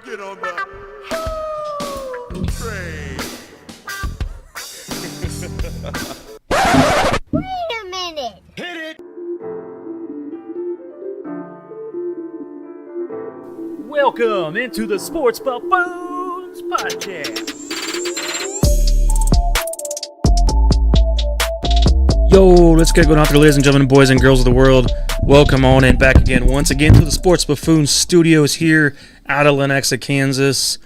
Get on the train. Wait a minute. Hit it. Welcome into the Sports Buffoons podcast. Yo, let's get going out there, ladies and gentlemen, boys and girls of the world. Welcome on and back again, once again, to the Sports Buffoons studios here out of Lenexa, Kansas.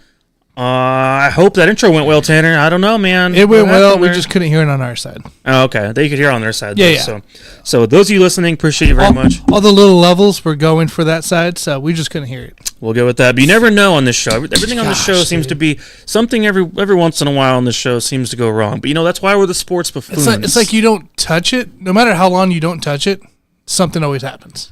I hope that intro went well, Tanner. I don't know, man. It went well. We just couldn't hear it on our side. Oh, okay. They could hear it on their side. Yeah, though, So those of you listening, appreciate you very much. All the little levels were going for that side, so we just couldn't hear it. We'll go with that. But you never know on this show. Everything on this show seems to be something every once in a while on this show seems to go wrong. But, that's why we're the Sports Buffoons. It's like you don't touch it. No matter how long you don't touch it, something always happens.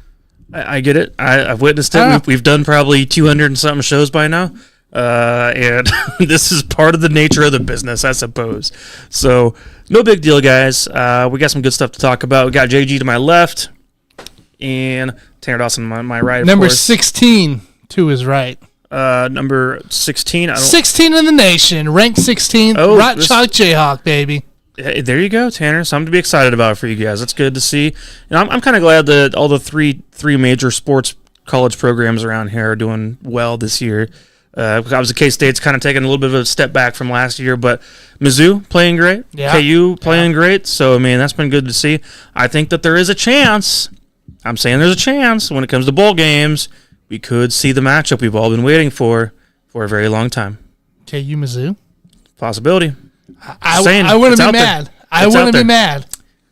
I get it. I've witnessed it. We've done probably 200 and something shows by now. And this is part of the nature of the business, I suppose. So, no big deal, guys. We got some good stuff to talk about. We got JG to my left and Tanner Dawson on my right, Number 16 to his right. Number 16. 16 in the nation, ranked 16th. Oh, Right Chalk Jayhawk, baby. Hey, there you go, Tanner. Something to be excited about for you guys. That's good to see. And I'm kind of glad that all the three major sports college programs around here are doing well this year. Obviously, K-State's kind of taking a little bit of a step back from last year, but Mizzou playing great, KU playing great. So, that's been good to see. I think that there is a chance. I'm saying there's a chance when it comes to bowl games, we could see the matchup we've all been waiting for a very long time. KU Mizzou? Possibility. I wouldn't be mad. I wouldn't be mad.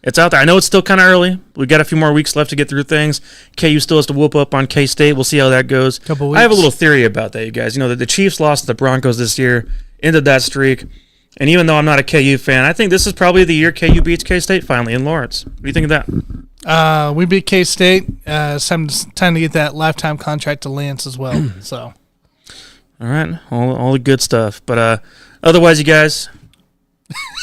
It's out there. I know it's still kind of early. We got a few more weeks left to get through things. KU still has to whoop up on K-State. We'll see how that goes. Couple weeks. I have a little theory about that, you guys. That the Chiefs lost to the Broncos this year, ended that streak. And even though I'm not a KU fan, I think this is probably the year KU beats K-State finally in Lawrence. What do you think of that? We beat K-State. It's time to get that lifetime contract to Lance as well. So, all right, all the good stuff. But otherwise, you guys,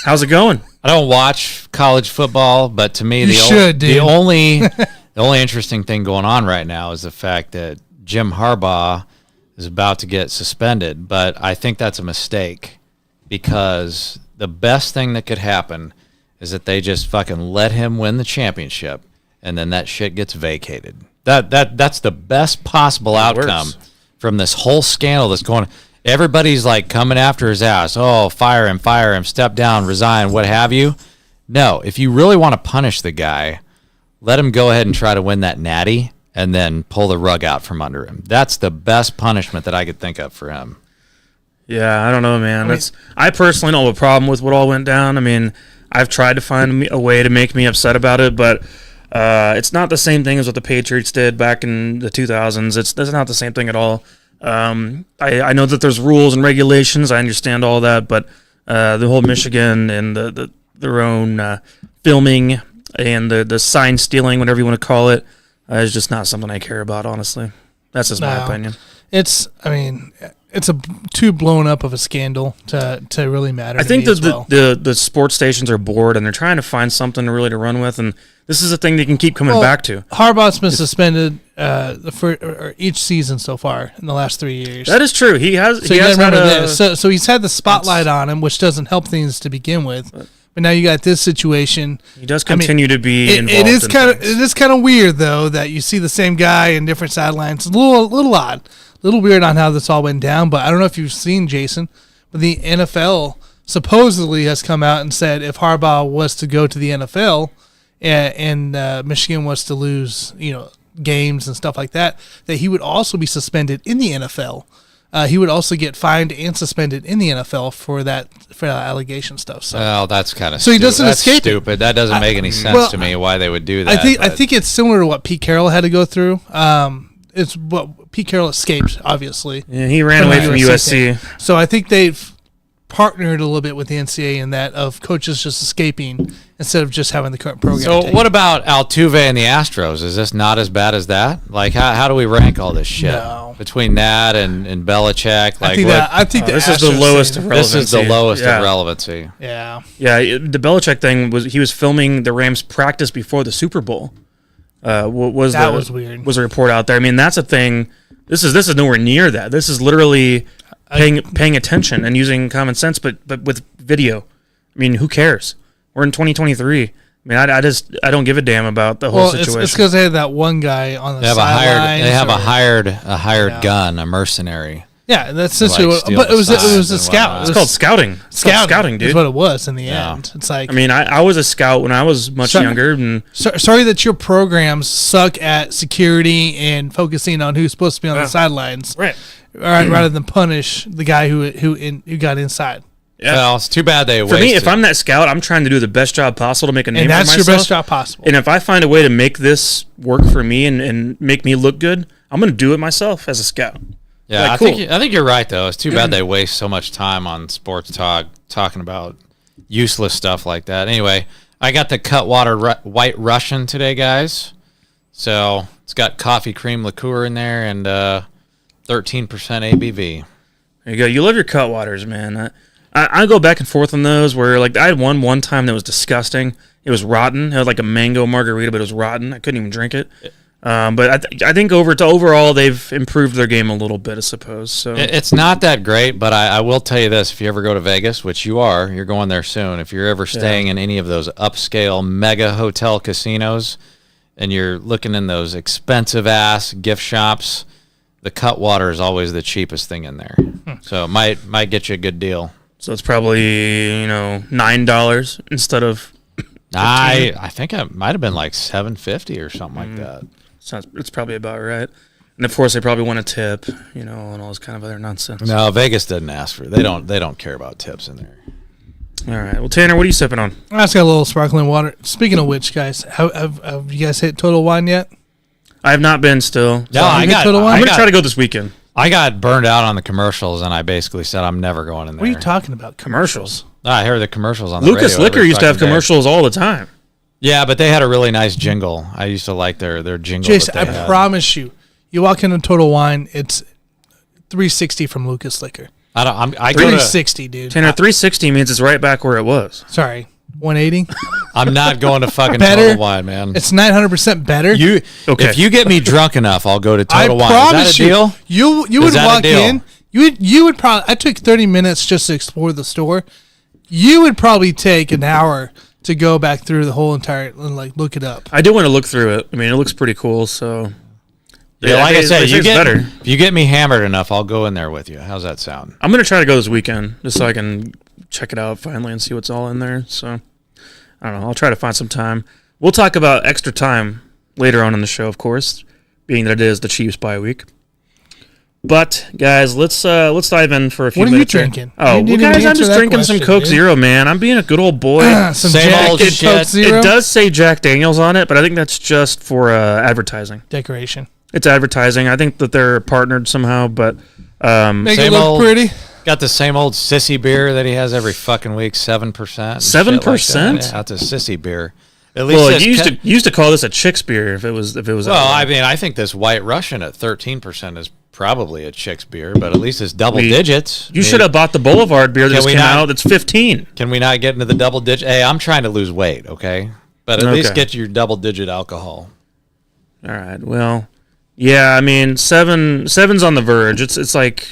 how's it going? I don't watch college football, but to me, the only interesting thing going on right now is the fact that Jim Harbaugh is about to get suspended. But I think that's a mistake because the best thing that could happen is that they just fucking let him win the championship, and then that shit gets vacated. That's the best possible outcome from this whole scandal that's going on. Everybody's like coming after his ass. Oh, fire him, step down, resign, what have you. No, if you really want to punish the guy, let him go ahead and try to win that natty and then pull the rug out from under him. That's the best punishment that I could think of for him. Yeah, I don't know, man. I personally don't have a problem with what all went down. I've tried to find a way to make me upset about it, but it's not the same thing as what the Patriots did back in the 2000s. It's not the same thing at all. I know that there's rules and regulations. I understand all that, but the whole Michigan and their own filming and the sign stealing, whatever you want to call it, is just not something I care about, honestly. That's just my opinion. It's too blown up of a scandal to really matter. I think the sports stations are bored and they're trying to find something to run with, and this is a thing they can keep coming back to. Harbaugh's been suspended for each season so far in the last 3 years. That is true. He has. So so he's had the spotlight on him, which doesn't help things to begin with. But now you got this situation. He does continue to be involved. It is kind of weird though that you see the same guy in different sidelines. It's a little odd, a little weird on how this all went down. But I don't know if you've seen, Jason, but the NFL supposedly has come out and said if Harbaugh was to go to the NFL and Michigan was to lose, games and stuff like that, that he would also be suspended in the NFL. He would also get fined and suspended in the NFL for that allegation stuff. So, well, that's kind of so he doesn't escape. Stupid. That doesn't make any sense to me. Why they would do that? I think it's similar to what Pete Carroll had to go through. It's what Pete Carroll escaped, obviously. Yeah, he ran away from USC. So I think they've partnered a little bit with the NCAA in that of coaches just escaping instead of just having the current program. So what about Altuve and the Astros? Is this not as bad as that? Like, how do we rank all this shit between that and Belichick? Like, I think this is the lowest of relevancy. This is the lowest of relevancy. Yeah. Yeah, the Belichick thing he was filming the Rams practice before the Super Bowl. Was weird. Was a report out there. That's a thing This is nowhere near that. This is literally paying attention and using common sense, but with video. I mean, who cares? We're in 2023. I mean, I don't give a damn about the whole situation. It's because they had that one guy on the sidelines. They have a hired gun, a mercenary. Yeah, that's essentially but it was a scout. It's called scouting. Scouting, dude. Is what it was in the end. It's like, I mean, I was a scout when I was much younger. And sorry that your programs suck at security and focusing on who's supposed to be on the sidelines, right? Rather than punish the guy who got inside. Yeah. Well, it's too bad they wasted. For me, if I'm that scout, I'm trying to do the best job possible to make a name for myself. And that's your best job possible. And if I find a way to make this work for me and make me look good, I'm going to do it myself as a scout. Yeah, like, I think you're right, though. It's too bad they waste so much time on sports talk talking about useless stuff like that. Anyway, I got the Cutwater White Russian today, guys. So it's got coffee cream liqueur in there and 13% ABV. There you go. You love your Cutwaters, man. I go back and forth on those where, like, I had one time that was disgusting. It was rotten. It was like a mango margarita, but it was rotten. I couldn't even drink it. But I think overall they've improved their game a little bit, I suppose. So it's not that great, but I will tell you this: if you ever go to Vegas, which you're going there soon. If you're ever staying in any of those upscale mega hotel casinos, and you're looking in those expensive ass gift shops, the Cutwater is always the cheapest thing in there. So it might get you a good deal. So it's probably $9 instead of. I think it might have been like $7.50 or something like that. It's probably about right. And of course, they probably want a tip, and all this kind of other nonsense. No, Vegas doesn't ask for it. They don't care about tips in there. All right. Well, Tanner, what are you sipping on? I just got a little sparkling water. Speaking of which, guys, have you guys hit Total Wine yet? I have not been still. No, I'm going to try to go this weekend. I got burned out on the commercials, and I basically said I'm never going in there. What are you talking about? Commercials? I hear the commercials on the radio. Lucas Liquor used to have commercials all the time. Yeah, but they had a really nice jingle. I used to like their jingle. Jason, I promise you walk into Total Wine, it's 360 from Lucas Liquor. I 360, dude. Tanner, 360 means it's right back where it was. Sorry, 180. I'm not going to fucking Total Wine, man. It's 900% better. If you get me drunk enough, I'll go to Total Wine. Promise Is that a deal? You would walk in. You would probably. I took 30 minutes just to explore the store. You would probably take an hour to go back through the whole entire and look it up. I do want to look through it. I mean, it looks pretty cool. So, like I said, if you get me hammered enough, I'll go in there with you. How's that sound? I'm gonna try to go this weekend just so I can check it out finally and see what's all in there. So, I don't know. I'll try to find some time. We'll talk about extra time later on in the show, of course, being that it is the Chiefs bye week. But guys, let's dive in for a few minutes. What are you drinking? Oh, well, guys, I'm just drinking some Coke Zero, man. I'm being a good old boy. Same old shit. Coke Zero? It does say Jack Daniels on it, but I think that's just for advertising. Decoration. It's advertising. I think that they're partnered somehow, but make it look pretty. Got the same old sissy beer that he has every fucking week, 7%. 7%? Yeah, that's a sissy beer. At least you used to call this a chick's beer if it was. Well, I mean, I think this White Russian at 13% is probably a chick's beer, but at least it's double digits. You should have bought the Boulevard beer that just came out. That's 15. Can we not get into the double digit? Hey, I'm trying to lose weight, okay? But at least get your double digit alcohol. All right. Well, yeah. I mean, seven's on the verge. It's like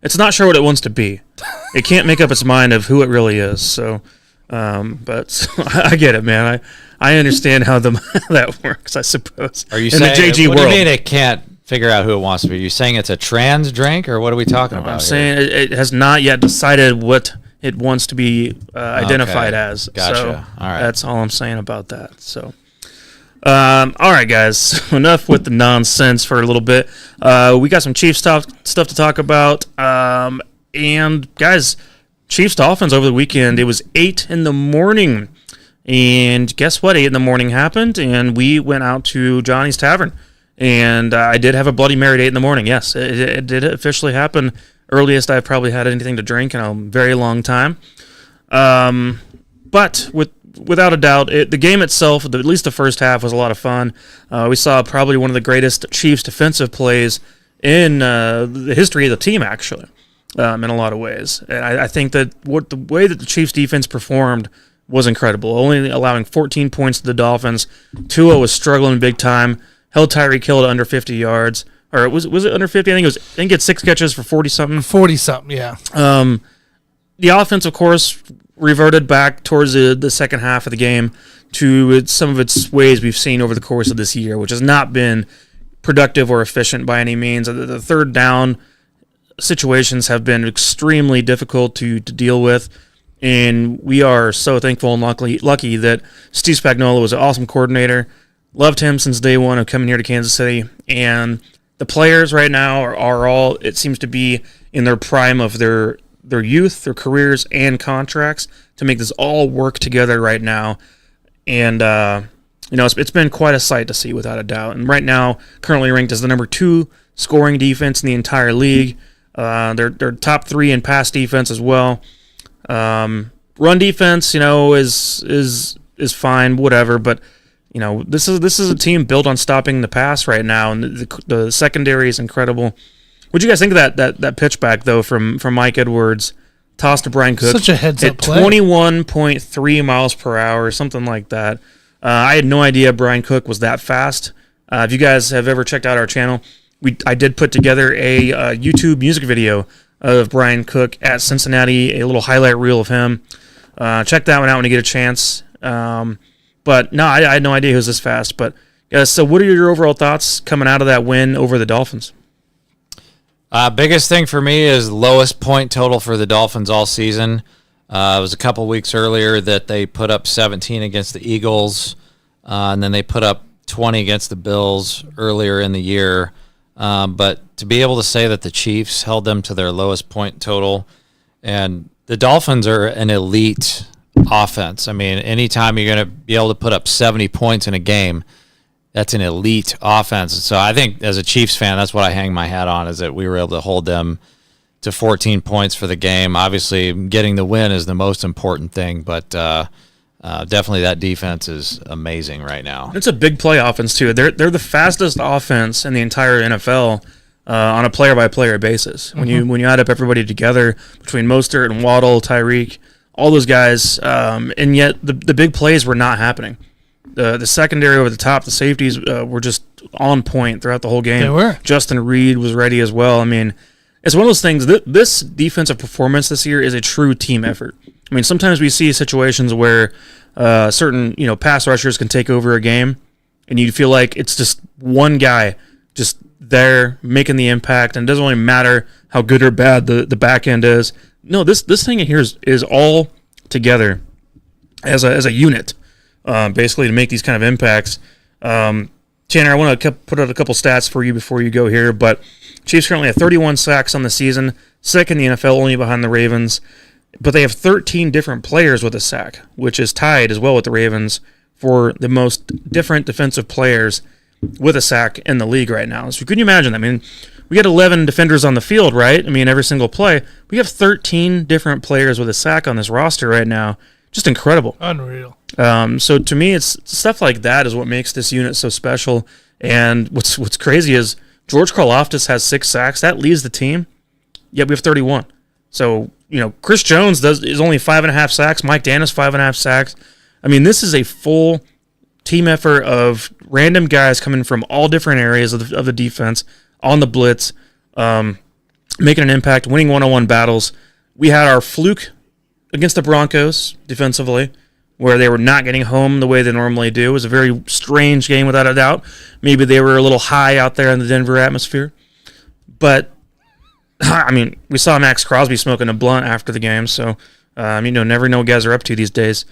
it's not sure what it wants to be. It can't make up its mind of who it really is. So, but I get it, man. I understand how that works. I suppose. Are you in saying the JG what world? Do you mean it can't figure out who it wants to be? You're saying it's a trans drink, or what are we talking about? I'm saying it has not yet decided what it wants to be identified as. Gotcha. So all right. That's all I'm saying about that. So, all right, guys. Enough with the nonsense for a little bit. We got some Chiefs stuff to talk about. And guys, Chiefs Dolphins over the weekend. It was 8 a.m. And guess what? 8 a.m. happened, and we went out to Johnny's Tavern. And I did have a Bloody Mary at 8 a.m. Yes, it did officially happen. Earliest I've probably had anything to drink in a very long time. But without a doubt, the game itself, at least the first half, was a lot of fun. We saw probably one of the greatest Chiefs defensive plays in the history of the team, actually, in a lot of ways. And I think that the way that the Chiefs defense performed was incredible, only allowing 14 points to the Dolphins. Tua was struggling big time, held Tyreek Hill to under 50 yards. or was it under 50? I think it's 6 catches for 40-something. 40-something, yeah. The offense, of course, reverted back towards the second half of the game to some of its ways we've seen over the course of this year, which has not been productive or efficient by any means. The third down situations have been extremely difficult to deal with, and we are so thankful and lucky that Steve Spagnuolo was an awesome coordinator. Loved him since day one of coming here to Kansas City, and the players right now are all, it seems to be, in their prime of their youth, their careers, and contracts to make this all work together right now. And, it's been quite a sight to see without a doubt. And right now, currently ranked as the number 2 scoring defense in the entire league. They're top 3 in pass defense as well. Run defense, is fine, whatever. But, this is a team built on stopping the pass right now. And the secondary is incredible. What'd you guys think of that pitch back, though, from Mike Edwards, tossed to Brian Cook? Such a heads-up play. 21.3 miles per hour, something like that. I had no idea Brian Cook was that fast. If you guys have ever checked out our channel, I did put together a YouTube music video of Brian Cook at Cincinnati, a little highlight reel of him. Check that one out when you get a chance. But no, I had no idea he was this fast. But so what are your overall thoughts coming out of that win over the Dolphins? Biggest thing for me is lowest point total for the Dolphins all season. It was a couple weeks earlier that they put up 17 against the Eagles, and then they put up 20 against the Bills earlier in the year. But to be able to say that the Chiefs held them to their lowest point total, and the Dolphins are an elite offense. I mean, anytime you're going to be able to put up 70 points in a game, that's an elite offense. So I think as a Chiefs fan, that's what I hang my hat on, is that we were able to hold them to 14 points for the game. Obviously, getting the win is the most important thing, but definitely that defense is amazing right now. It's a big play offense, too. They're the fastest offense in the entire NFL on a player-by-player basis. When you add up everybody together, between Mostert and Waddle, Tyreek, all those guys, and yet the big plays were not happening. The secondary over the top, the safeties were just on point throughout the whole game. They were. Justin Reed was ready as well. I mean, it's one of those things. This defensive performance this year is a true team effort. I mean, sometimes we see situations where certain pass rushers can take over a game, and you feel like it's just one guy just there making the impact, and it doesn't really matter how good or bad the back end is. No, this thing here is all together as a unit. Basically to make these kind of impacts. Tanner, I want to put out a couple stats for you before you go here, but Chiefs currently have 31 sacks on the season, second in the NFL, only behind the Ravens, but they have 13 different players with a sack, which is tied as well with the Ravens for the most different defensive players with a sack in the league right now. So can you imagine? I mean, we got 11 defenders on the field, right? I mean, every single play. We have 13 different players with a sack on this roster right now. Just incredible. Unreal. So to me, it's stuff like that is what makes this unit so special. And what's crazy is George Karlaftis has 6 sacks. That leads the team. Yet we have 31. So, Chris Jones is only 5.5 sacks. Mike Danis 5.5 sacks. I mean, this is a full team effort of random guys coming from all different areas of the defense on the blitz, making an impact, winning one-on-one battles. We had our fluke against the Broncos defensively, where they were not getting home the way they normally do. It was a very strange game without a doubt. Maybe they were a little high out there in the Denver atmosphere. But, I mean, we saw Max Crosby smoking a blunt after the game, so, never know what guys are up to these days.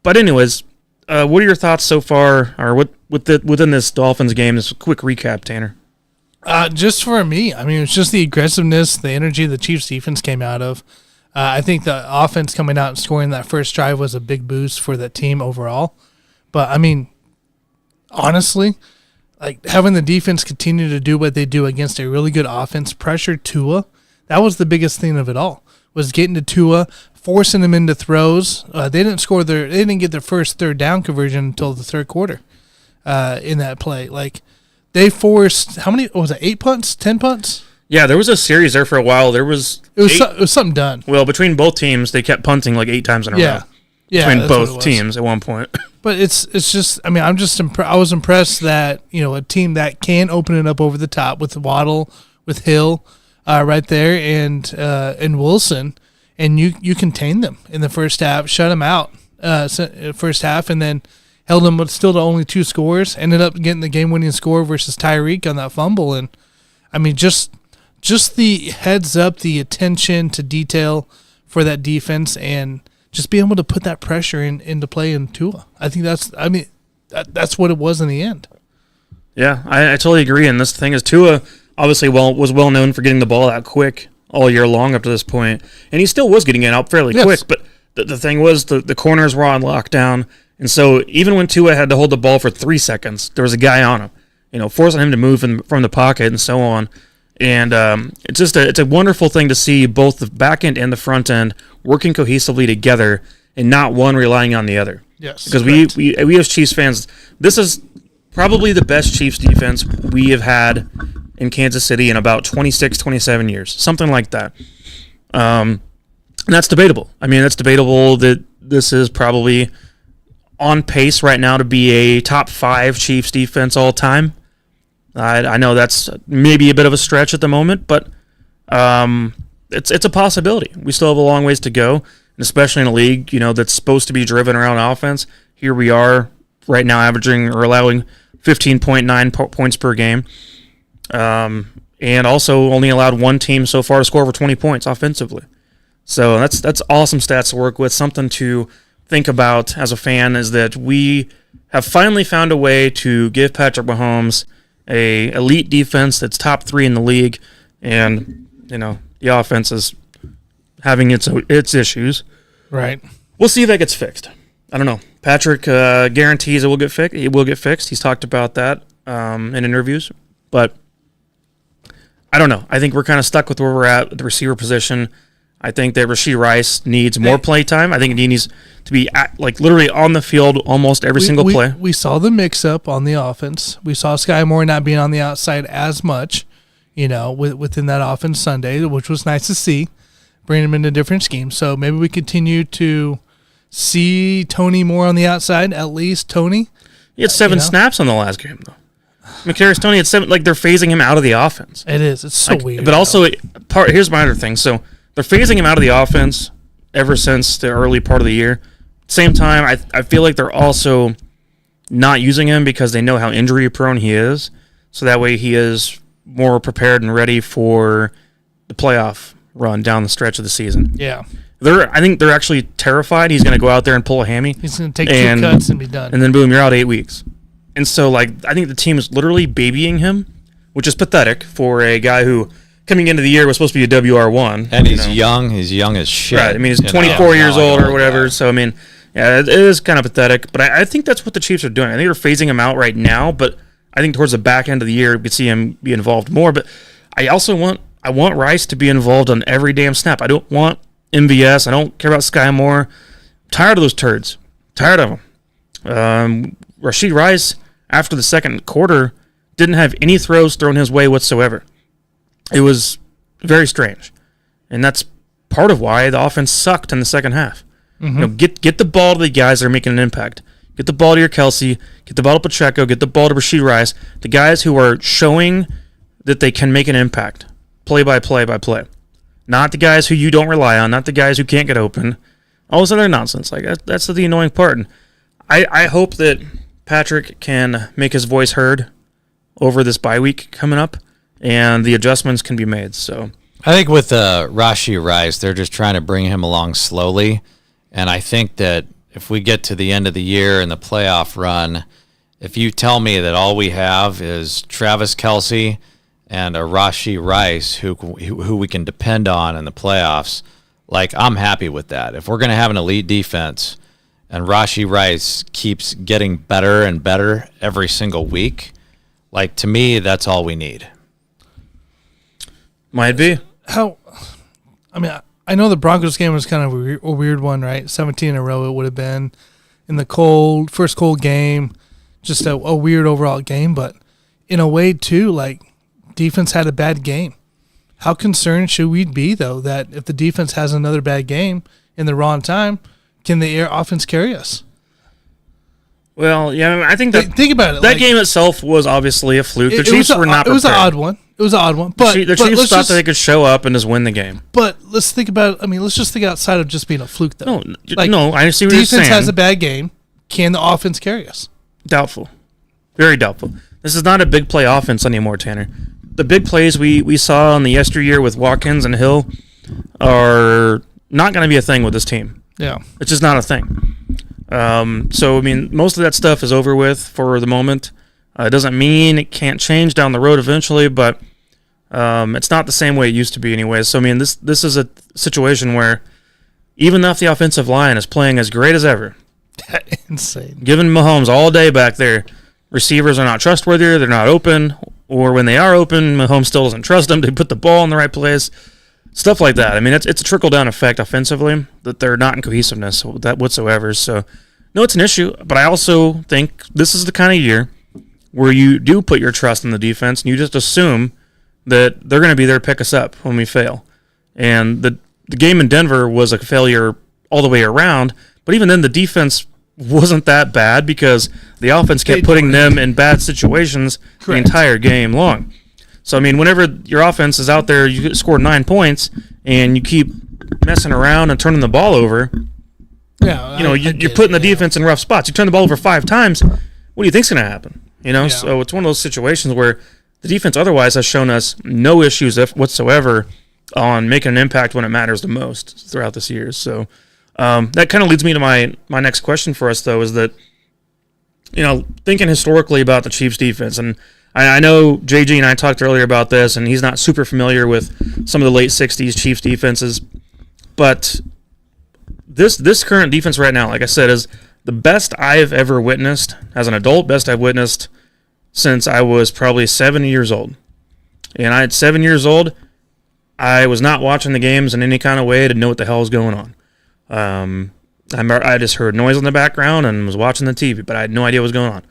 But anyways, what are your thoughts so far, or within this Dolphins game? This quick recap, Tanner. Just for me, I mean, it's just the aggressiveness, the energy the Chiefs defense came out of. I think the offense coming out and scoring that first drive was a big boost for the team overall. But, I mean, honestly, like having the defense continue to do what they do against a really good offense, pressure Tua, that was the biggest thing of it all, was getting to Tua, forcing him into throws. They didn't get their first third down conversion until the third quarter in that play. Like, they forced, how many, was it 8 punts, 10 punts? Yeah, there was a series there for a while. It was something done. Well, between both teams, they kept punting like 8 times in a row. between both teams at one point. But it's just, I mean, I was impressed that, a team that can open it up over the top with Waddle, with Hill right there, and Wilson, and you contained them in the first half, shut them out first half, and then held them still to only 2 scores, ended up getting the game-winning score versus Tyreek on that fumble. And, I mean, just the heads up, the attention to detail for that defense, and just be able to put that pressure into play in Tua. I think that's what it was in the end. Yeah, I totally agree. And this thing is, Tua obviously was well known for getting the ball out quick all year long up to this point, and he still was getting it out fairly quick. But the thing was, the corners were on lockdown, and so even when Tua had to hold the ball for 3 seconds, there was a guy on him, forcing him to move from the pocket and so on. And it's a wonderful thing to see both the back end and the front end working cohesively together and not one relying on the other. Yes, because we as Chiefs fans, this is probably the best Chiefs defense we have had in Kansas City in about 26, 27 years, something like that. And that's debatable. I mean, it's debatable that this is probably on pace right now to be a top 5 Chiefs defense all time. I know that's maybe a bit of a stretch at the moment, but it's a possibility. We still have a long ways to go, and especially in a league that's supposed to be driven around offense. Here we are right now averaging or allowing 15.9 points per game, and also only allowed one team so far to score over 20 points offensively. So that's awesome stats to work with. Something to think about as a fan is that we have finally found a way to give Patrick Mahomes a elite defense that's top 3 in the league, and the offense is having its issues. Right. We'll see if that gets fixed. I don't know. Patrick guarantees it will get fixed. It will get fixed. He's talked about that in interviews, but I don't know. I think we're kind of stuck with where we're at the receiver position. I think that Rashee Rice needs more play time. I think he needs to be literally on the field almost every single play. We saw the mix-up on the offense. We saw Sky Moore not being on the outside as much, within that offense Sunday, which was nice to see, bringing him into different schemes. So maybe we continue to see Tony more on the outside, at least Tony. He had 7 snaps on the last game, though. Kadarius Toney had 7. They're phasing him out of the offense. It is. It's so weird. But also, here's my other thing. So they're phasing him out of the offense ever since the early part of the year. Same time, I feel like they're also not using him because they know how injury prone he is. So that way he is more prepared and ready for the playoff run down the stretch of the season. Yeah. I think they're actually terrified he's going to go out there and pull a hammy. He's going to take 2 cuts and be done. And then boom, you're out 8 weeks. And so I think the team is literally babying him, which is pathetic for a guy who coming into the year was supposed to be a WR1. And he's young. He's young as shit. Right. I mean, he's 24 years old or whatever. So, I mean, yeah, it is kind of pathetic. But I think that's what the Chiefs are doing. I think they're phasing him out right now. But I think towards the back end of the year, we could see him be involved more. But I also want Rice to be involved on every damn snap. I don't want MVS. I don't care about Sky Moore. I'm tired of those turds. Tired of them. Rashee Rice, after the second quarter, didn't have any throws thrown his way whatsoever. It was very strange. And that's part of why the offense sucked in the second half. Mm-hmm. Get the ball to the guys that are making an impact. Get the ball to your Kelsey. Get the ball to Pacheco. Get the ball to Rashee Rice. The guys who are showing that they can make an impact. Play by play by play. Not the guys who you don't rely on. Not the guys who can't get open. All this other nonsense. That's the annoying part. And I hope that Patrick can make his voice heard over this bye week coming up, and the adjustments can be made. So I think with Rashee Rice, they're just trying to bring him along slowly, and I think that if we get to the end of the year and the playoff run, if you tell me that all we have is Travis Kelce and a Rashee Rice who we can depend on in the playoffs, I'm happy with that. If we're going to have an elite defense and Rashee Rice keeps getting better and better every single week, to me, that's all we need. Might be. I know the Broncos game was kind of a weird one, right? 17 in a row it would have been in the first cold game, just a weird overall game. But in a way, too, defense had a bad game. How concerned should we be, though, that if the defense has another bad game in the wrong time, Can the air offense carry us? Well, yeah, I think that think about it. That game itself was obviously a fluke. The Chiefs were not prepared. It was an odd one. But the Chiefs thought that they could show up and just win the game. But let's think about. I mean, let's just think outside of just being a fluke, though. No, I see what you're saying. Defense has a bad game. Can the offense carry us? Doubtful. Very doubtful. This is not a big play offense anymore, Tanner. The big plays we saw in the yesteryear with Watkins and Hill are not going to be a thing with this team. Yeah. It's just not a thing. So, I mean, most of that stuff is over with for the moment. It doesn't mean it can't change down the road eventually, but it's not the same way it used to be anyway. So, I mean, this is a situation where even if the offensive line is playing as great as ever, insane, giving Mahomes all day back there, receivers are not trustworthy, they're not open, or when they are open, Mahomes still doesn't trust them to put the ball in the right place. Stuff like that. I mean, it's a trickle-down effect offensively that they're not in cohesiveness whatsoever. So, no, it's an issue. But I also think this is the kind of year where you do put your trust in the defense and you just assume that they're going to be there to pick us up when we fail. And the game in Denver was a failure all the way around. But even then, the defense wasn't that bad because the offense kept putting them in bad situations the entire game long. So, I mean, whenever your offense is out there, you score 9 points, and you keep messing around and turning the ball over, you're putting the defense in rough spots. You turn the ball over 5 times, what do you think's going to happen? So it's one of those situations where the defense otherwise has shown us no issues whatsoever on making an impact when it matters the most throughout this year. So that kind of leads me to my next question for us, though, is that, thinking historically about the Chiefs' defense, and I know JG and I talked earlier about this, and he's not super familiar with some of the late 60s Chiefs defenses, but this current defense right now, like I said, is the best I've ever witnessed as an adult, best I've witnessed since I was probably 7 years old. And at 7 years old, I was not watching the games in any kind of way to know what the hell was going on. I just heard noise in the background and was watching the TV, but I had no idea what was going on.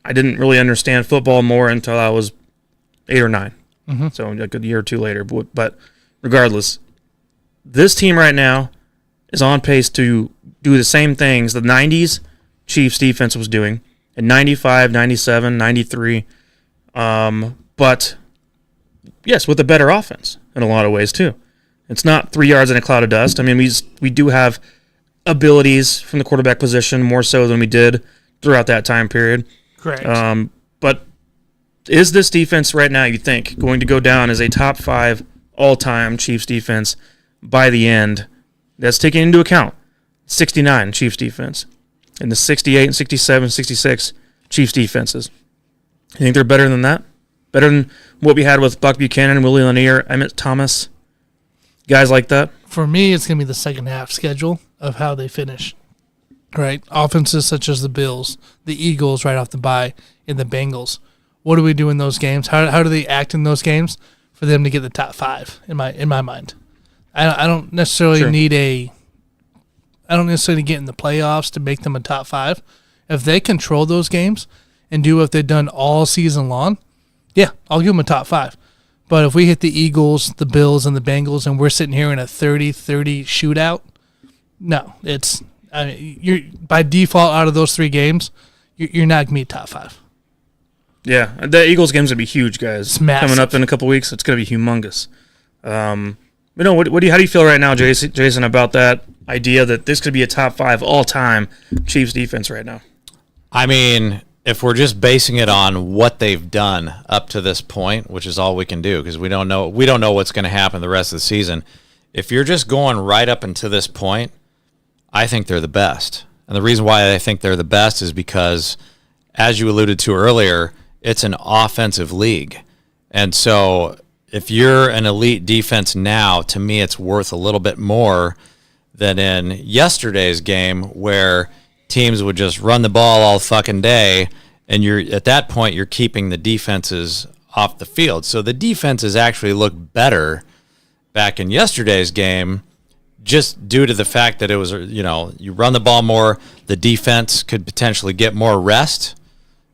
I didn't really understand football more until I was 8 or 9. Mm-hmm. So like a year or two later. But regardless, this team right now is on pace to do the same things the 90s Chiefs defense was doing in 95, 97, 93. But, yes, with a better offense in a lot of ways too. It's not 3 yards in a cloud of dust. I mean, we do have abilities from the quarterback position more so than we did throughout that time period. Correct. But is this defense right now, you think, going to go down as a top 5 all-time Chiefs defense by the end? That's taking into account 69 Chiefs defense and the 68 and 67, 66 Chiefs defenses. You think they're better than that? Better than what we had with Buck Buchanan, Willie Lanier, Emmett Thomas, guys like that? For me, it's going to be the second half schedule of how they finish. Right, offenses such as the Bills, the Eagles right off the bye, and the Bengals. What do we do in those games? How do they act in those games for them to get the top 5? In my mind, I don't necessarily need I don't necessarily get in the playoffs to make them a top 5. If they control those games and do what they've done all season long, yeah, I'll give them a top 5. But if we hit the Eagles, the Bills, and the Bengals, and we're sitting here in a 30-30 shootout, no, it's. You're by default out of those 3 games, you're not gonna be top 5. Yeah, the Eagles game's gonna be huge, guys. Coming up in a couple weeks, it's gonna be humongous. How do you feel right now, Jason, about that idea that this could be a top 5 all-time Chiefs defense right now? I mean, if we're just basing it on what they've done up to this point, which is all we can do because we don't know what's going to happen the rest of the season. If you're just going right up until this point, I think they're the best. And the reason why I think they're the best is because, as you alluded to earlier, it's an offensive league. And so if you're an elite defense now, to me it's worth a little bit more than in yesterday's game where teams would just run the ball all fucking day, and at that point you're keeping the defenses off the field. So the defenses actually look better back in yesterday's game just due to the fact that it was, you run the ball more, the defense could potentially get more rest,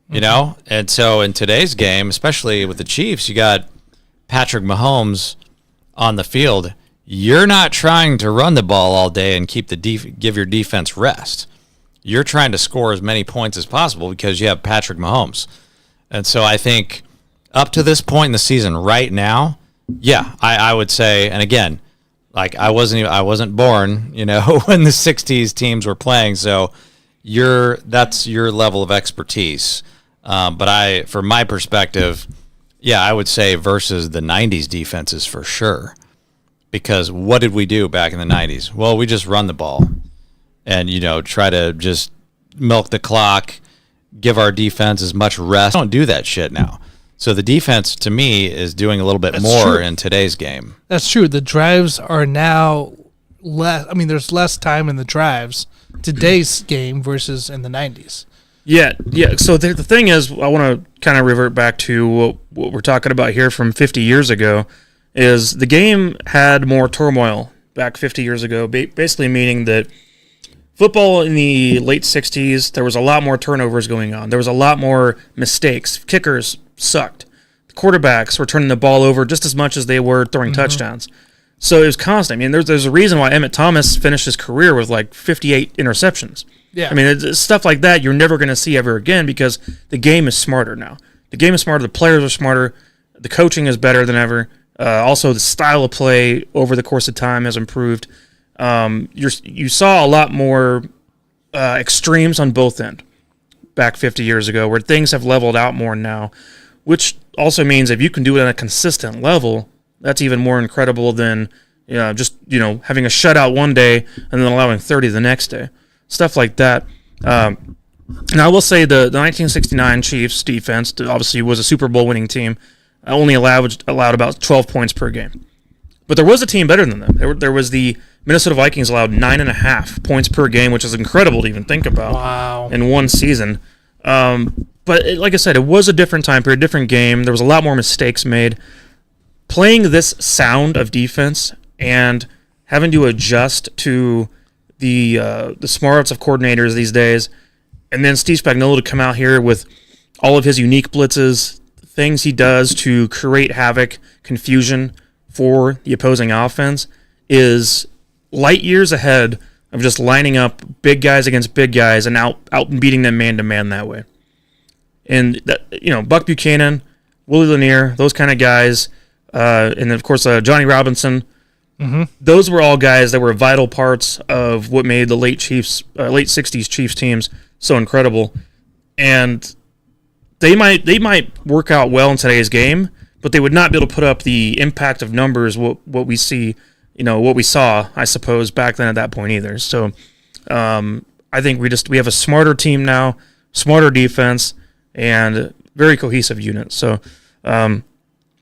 And so in today's game, especially with the Chiefs, you got Patrick Mahomes on the field. you're not trying to run the ball all day and give your defense rest. You're trying to score as many points as possible because you have Patrick Mahomes. And so I think up to this point in the season right now, yeah, I would say, and again, like I wasn't born, when the 60s teams were playing, so that's your level of expertise. But from my perspective, yeah, I would say versus the 90s defenses for sure. Because what did we do back in the 90s? Well, we just run the ball and, try to just milk the clock, give our defense as much rest. Don't do that shit now. So the defense, to me, is doing a little bit more in today's game. That's true. The drives are now less. I mean, there's less time in the drives today's game versus in the 90s. Yeah. So the thing is, I want to kind of revert back to what we're talking about here from 50 years ago, is the game had more turmoil back 50 years ago, basically meaning that football in the late 60s, there was a lot more turnovers going on. There was a lot more mistakes. Kickers sucked. The quarterbacks were turning the ball over just as much as they were throwing touchdowns. So it was constant. I mean, there's a reason why Emmett Thomas finished his career with like 58 interceptions. Yeah. I mean, it's stuff like that you're never going to see ever again because the game is smarter now. The game is smarter. The players are smarter. The coaching is better than ever. Also, the style of play over the course of time has improved. You saw a lot more extremes on both ends back 50 years ago, where things have leveled out more now, which also means if you can do it at a consistent level, that's even more incredible than just having a shutout one day and then allowing 30 the next day, stuff like that. Now I will say the 1969 Chiefs defense obviously was a Super Bowl winning team. Only allowed about 12 points per game. But there was a team better than them. There was the Minnesota Vikings allowed 9.5 points per game, which is incredible to even think about in one season. But like I said, it was a different time period, different game. There was a lot more mistakes made. Playing this sound of defense and having to adjust to the smarts of coordinators these days, and then Steve Spagnuolo to come out here with all of his unique blitzes, things he does to create havoc, confusion for the opposing offense, is light years ahead of just lining up big guys against big guys and out beating them man to man that way. And that, Buck Buchanan, Willie Lanier, those kind of guys, and then of course Johnny Robinson. Those were all guys that were vital parts of what made the late 60s Chiefs teams so incredible. And they might work out well in today's game, but they would not be able to put up the impact of numbers what we see, what we saw, I suppose, back then at that point either. So I think we have a smarter team now, smarter defense, and very cohesive unit. So I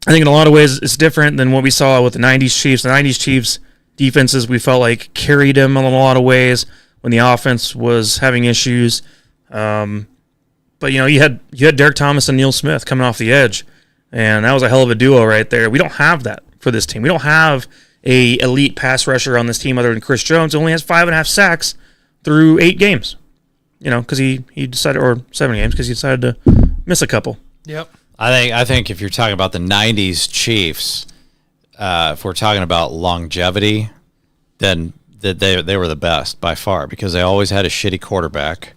think in a lot of ways it's different than what we saw with the 90s Chiefs. The 90s Chiefs defenses, we felt like carried them in a lot of ways when the offense was having issues. But you had Derek Thomas and Neil Smith coming off the edge, and that was a hell of a duo right there. We don't have that for this team. We don't have a elite pass rusher on this team other than Chris Jones, who only has 5.5 sacks through 8 games. Because he decided, or 7 games, because he decided to miss a couple. Yep. I think if you're talking about the 90s Chiefs, if we're talking about longevity, then they were the best by far because they always had a shitty quarterback.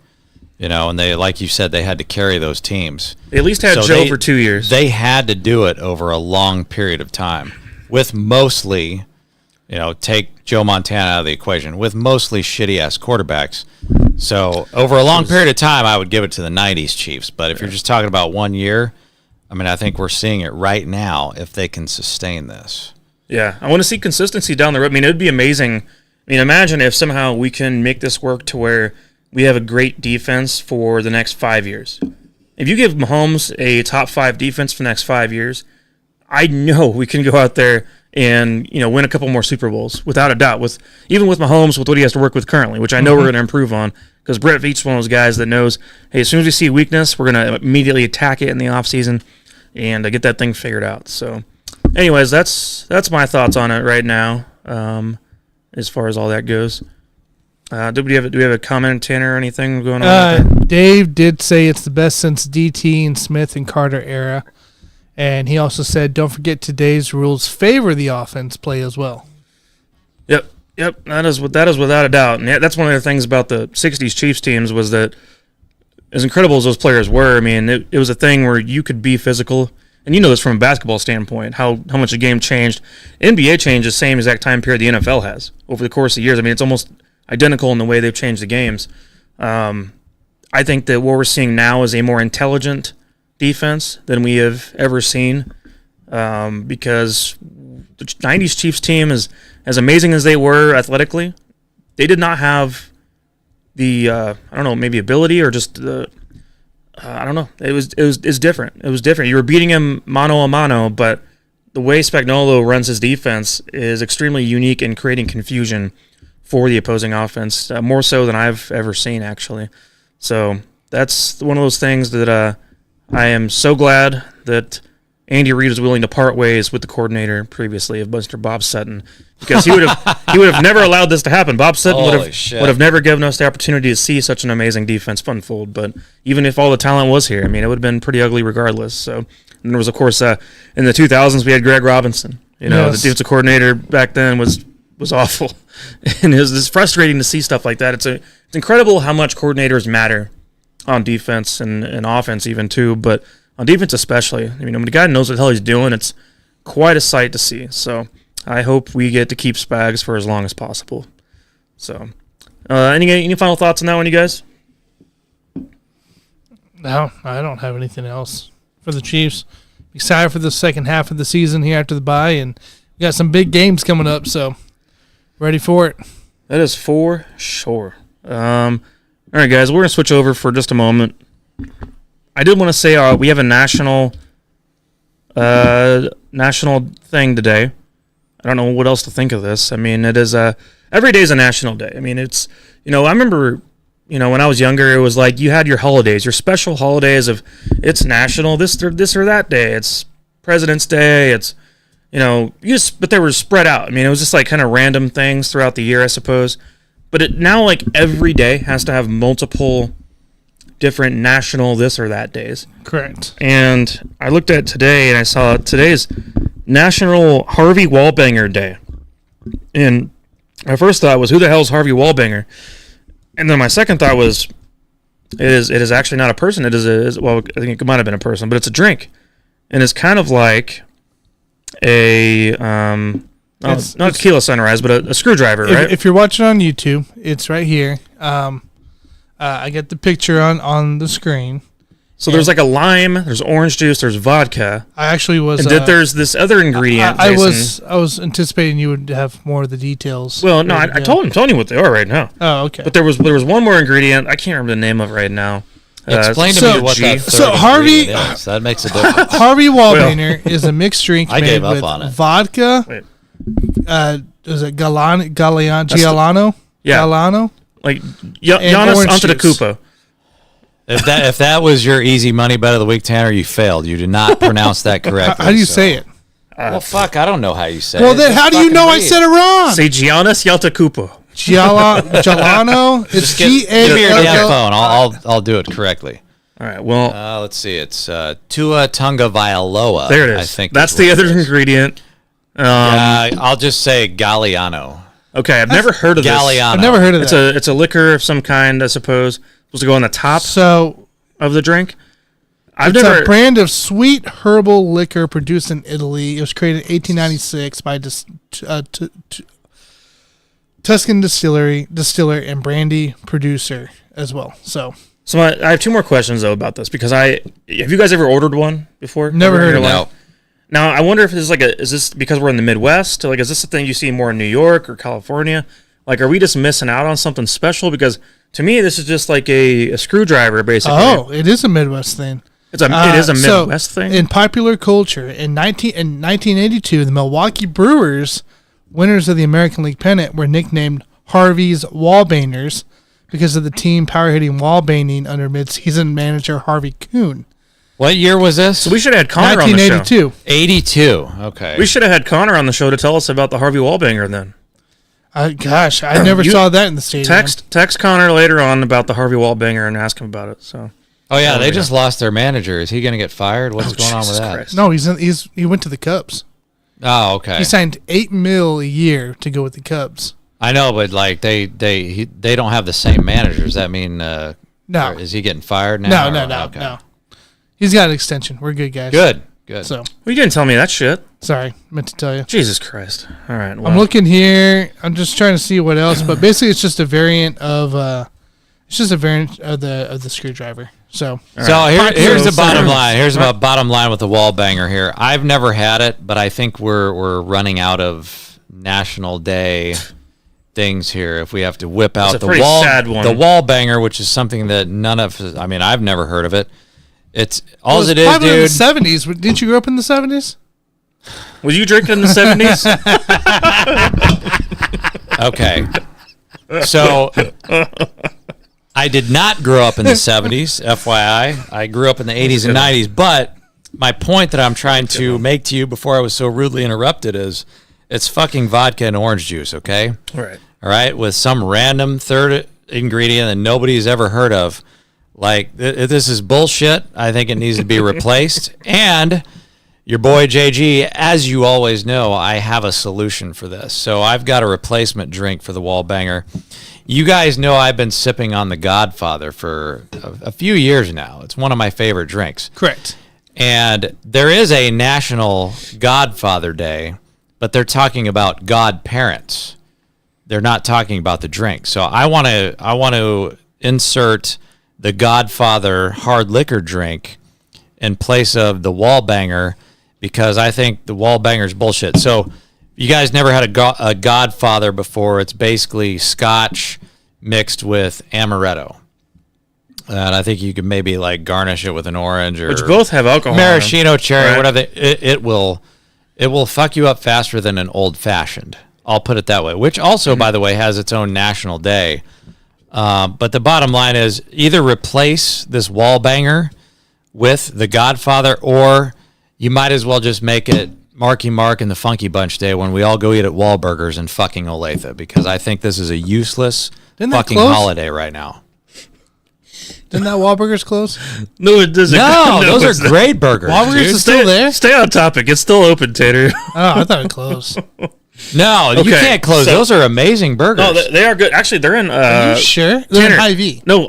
And they, like you said, they had to carry those teams. They at least had Joe for 2 years. They had to do it over a long period of time with mostly, take Joe Montana out of the equation, with mostly shitty-ass quarterbacks. So over a long period of time, I would give it to the 90s Chiefs. But if you're just talking about 1 year, I think we're seeing it right now if they can sustain this. Yeah, I want to see consistency down the road. It would be amazing. Imagine if somehow we can make this work to where we have a great defense for the next 5 years. If you give Mahomes a top 5 defense for the next 5 years, I know we can go out there and win a couple more Super Bowls without a doubt. Even with Mahomes, with what he has to work with currently, which I know we're going to improve on, because Brett Veach's one of those guys that knows, hey, as soon as we see weakness, we're going to immediately attack it in the offseason and get that thing figured out. So, anyways, that's my thoughts on it right now, as far as all that goes. Do we have a comment, Tanner, or anything going on? Dave did say it's the best since DT and Smith and Carter era, and he also said, "Don't forget today's rules favor the offense play as well." Yep. That is without a doubt. And that's one of the things about the 60s Chiefs teams was that as incredible as those players were, I mean, it was a thing where you could be physical. And you know this from a basketball standpoint, how much the game changed. NBA changed the same exact time period the NFL has over the course of years. I mean, it's almost identical in the way they've changed the games. I think that what we're seeing now is a more intelligent defense than we have ever seen, because the 90s Chiefs team is as amazing as they were athletically. They did not have the I don't know, maybe ability or just the I don't know. It's different. It was different. You were beating him mano a mano, but the way Spagnuolo runs his defense is extremely unique in creating confusion for the opposing offense, more so than I've ever seen, actually. So that's one of those things that I am so glad that Andy Reid was willing to part ways with the coordinator previously of Mr. Bob Sutton, because he would have never allowed this to happen. Bob Sutton would have never given us the opportunity to see such an amazing defense unfold. But even if all the talent was here, I mean, it would have been pretty ugly regardless. So, and there was, of course, in the 2000s we had Greg Robinson. You know, the defensive coordinator back then was awful, and it's frustrating to see stuff like that. It's incredible how much coordinators matter on defense and offense even too, but on defense especially. I mean, when the guy knows what the hell he's doing, it's quite a sight to see. So I hope we get to keep Spags for as long as possible. So any final thoughts on that one, you guys? No, I don't have anything else for the Chiefs. Excited for the second half of the season here after the bye, and we got some big games coming up, so ready for it. That is for sure. All right, guys, we're going to switch over for just a moment. I did want to say we have a national thing today. I don't know what else to think of this. I mean, it is every day is a national day. I mean, it's, I remember, when I was younger, it was like you had your holidays, your special holidays of it's national this or that day. It's President's Day. It's, but they were spread out. I mean, it was just like kind of random things throughout the year, I suppose. But now, like, every day has to have multiple different national this or that days. Correct. And I looked at today, and I saw today's National Harvey Wallbanger Day. And my first thought was, who the hell is Harvey Wallbanger? And then my second thought was, it is actually not a person. It is well, I think it might have been a person, but it's a drink. And it's kind of like a... not tequila sunrise, but a screwdriver, right? If you're watching on YouTube, it's right here. I get the picture on the screen. So there's like a lime, there's orange juice, there's vodka. I actually was... And there's this other ingredient. I was anticipating you would have more of the details. Well, no, I'm telling you what they are right now. Oh, okay. But there was one more ingredient. I can't remember the name of it right now. Explain to me what that third Harvey is. That makes a difference. Harvey Wallbanger is a mixed drink I made gave up with on it. vodka... Wait. Is it Giuliano? Yeah. Giuliano? Like Giannis Antetokounmpo. If that was your easy money bet of the week, Tanner, you failed. You did not pronounce that correctly. How do you say it? Well, fuck, I don't know how you say it. Well, then how do you know I said it wrong? Say Giannis Antetokounmpo. Giuliano? It's G-A-L-L. Give me your damn phone. I'll do it correctly. All right, well. Let's see. It's Tua Tunga Vailoa. There it is. I think that's the other ingredient. I'll just say Galliano. Okay, I've never heard of this. Galliano. I've never heard of that. It's a liquor of some kind, I suppose. Supposed to go on the top of the drink. It's a brand of sweet herbal liquor produced in Italy. It was created in 1896 by Tuscan distiller and brandy producer as well. So I have two more questions though about this, because have you guys ever ordered one before? Never heard of it. No. Now, I wonder if this is this because we're in the Midwest? Like, is this a thing you see more in New York or California? Like, are we just missing out on something special? Because to me, this is just like a screwdriver, basically. Oh, it is a Midwest thing. It is a Midwest thing? In popular culture, in 1982, the Milwaukee Brewers, winners of the American League pennant, were nicknamed Harvey's Wallbangers because of the team power hitting wall banging under midseason manager Harvey Kuhn. What year was this? So we should have had Connor on the show. 1982. 82. Okay. We should have had Connor on the show to tell us about the Harvey Wallbanger then. Gosh, I never saw that in the stadium. Text Connor later on about the Harvey Wallbanger and ask him about it. So. Oh yeah, they just lost their manager. Is he going to get fired? What's going on with that? No, he went to the Cubs. Oh, okay. He signed $8 million a year to go with the Cubs. I know, but like they don't have the same manager. Does that mean no? Is he getting fired now? No. He's got an extension. We're good, guys. Good. So well, you didn't tell me that shit. Sorry, meant to tell you. Jesus Christ! All right, well. I'm looking here. I'm just trying to see what else, but basically, it's just a variant of the screwdriver. So here's the bottom line. Here's the bottom line with the Wallbanger here. I've never had it, but I think we're running out of National Day things here. If we have to whip out the Wallbanger, which is something that I've never heard of it. It's all it is, dude. In the 70s. Didn't you grow up in the 70s? Was you drinking in the 70s? Okay. So I did not grow up in the 70s, FYI. I grew up in the 80s and 90s. But my point that I'm trying to make to you before I was so rudely interrupted is it's fucking vodka and orange juice, okay? All right? With some random third ingredient that nobody's ever heard of. Like, this is bullshit. I think it needs to be replaced. And your boy JG, as you always know, I have a solution for this. So I've got a replacement drink for the Wallbanger. You guys know I've been sipping on the Godfather for a few years now. It's one of my favorite drinks. Correct. And there is a National Godfather Day, but they're talking about godparents. They're not talking about the drink. So I want to insert the Godfather hard liquor drink in place of the Wallbanger because I think the Wallbanger's bullshit. So you guys never had a Godfather before. It's basically Scotch mixed with amaretto. And I think you could maybe like garnish it with an orange or which both have alcohol. Maraschino cherry, right? Whatever. It will fuck you up faster than an old fashioned. I'll put it that way. Which also, by the way, has its own national day. But the bottom line is either replace this Wallbanger with the Godfather, or you might as well just make it Marky Mark and the Funky Bunch Day when we all go eat at Wahlburgers in fucking Olathe, because I think this is a useless fucking holiday right now. Didn't that Wahlburgers close? No, it doesn't. No, those are great burgers. Wahlburgers is still there? Stay on topic. It's still open, Tater. Oh, I thought it closed. No, you can't close. Those are amazing burgers. No, they are good. Actually, they're in. Are you sure? They're in Hy-Vee. No,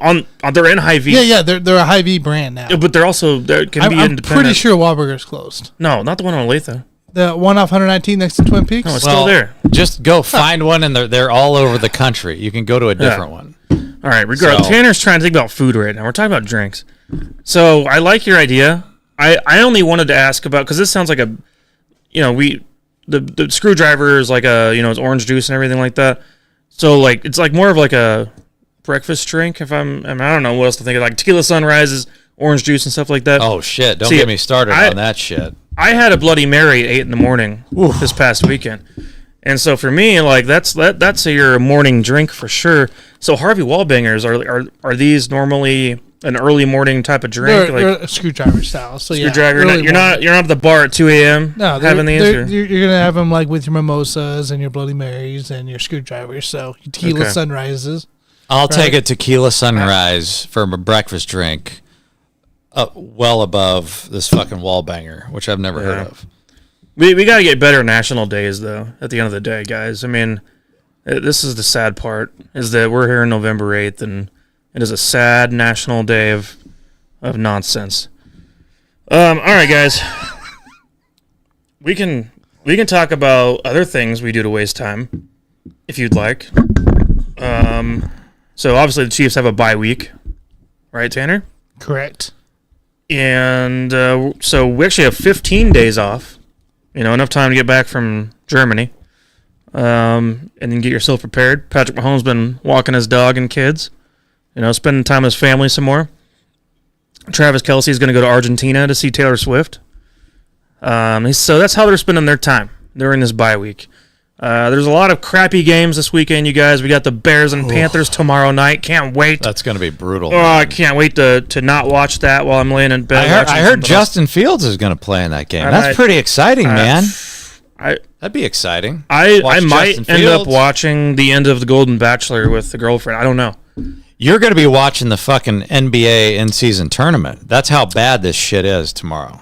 they're in Hy-Vee. Yeah, they're a Hy-Vee brand now. Yeah, but they're also be independent. I'm pretty sure Wahlburgers closed. No, not the one on Olathe. The one off 119 next to Twin Peaks. No, it's still there. Just go find one, and they're all over the country. You can go to a different one. All right, regardless, Tanner's trying to think about food right now. We're talking about drinks. So I like your idea. I only wanted to ask about, because this sounds like the screwdriver is like it's orange juice and everything like that. So like it's like more of like a breakfast drink. I don't know what else to think of, like tequila sunrises, orange juice and stuff like that. Oh shit! Don't get me started on that shit. I had a Bloody Mary at 8 a.m. this past weekend. And so for me, like that's your morning drink for sure. So Harvey Wallbangers are these normally an early morning type of drink? They're a screwdriver style. So screwdriver. You're not at the bar at 2 a.m. No, having these. You're gonna have them like with your mimosas and your Bloody Marys and your screwdrivers. So your tequila sunrises. I'll take a tequila sunrise for my breakfast drink. Well above this fucking Wallbanger, which I've never heard of. We got to get better national days, though, at the end of the day, guys. I mean, this is the sad part, is that we're here on November 8th, and it is a sad national day of nonsense. All right, guys. We can talk about other things we do to waste time, if you'd like. So, obviously, the Chiefs have a bye week. Right, Tanner? Correct. And so we actually have 15 days off. Enough time to get back from Germany, and then get yourself prepared. Patrick Mahomes been walking his dog and kids, spending time with his family some more. Travis Kelce is going to go to Argentina to see Taylor Swift. So that's how they're spending their time during this bye week. There's a lot of crappy games this weekend, you guys. We got the Bears and Panthers tomorrow night. Can't wait. That's going to be brutal. Oh, I can't wait to not watch that while I'm laying in bed. I heard Justin Fields is going to play in that game. That's pretty exciting, man. That'd be exciting. I might end up watching the end of The Golden Bachelor with the girlfriend. I don't know. You're going to be watching the fucking NBA in-season tournament. That's how bad this shit is tomorrow.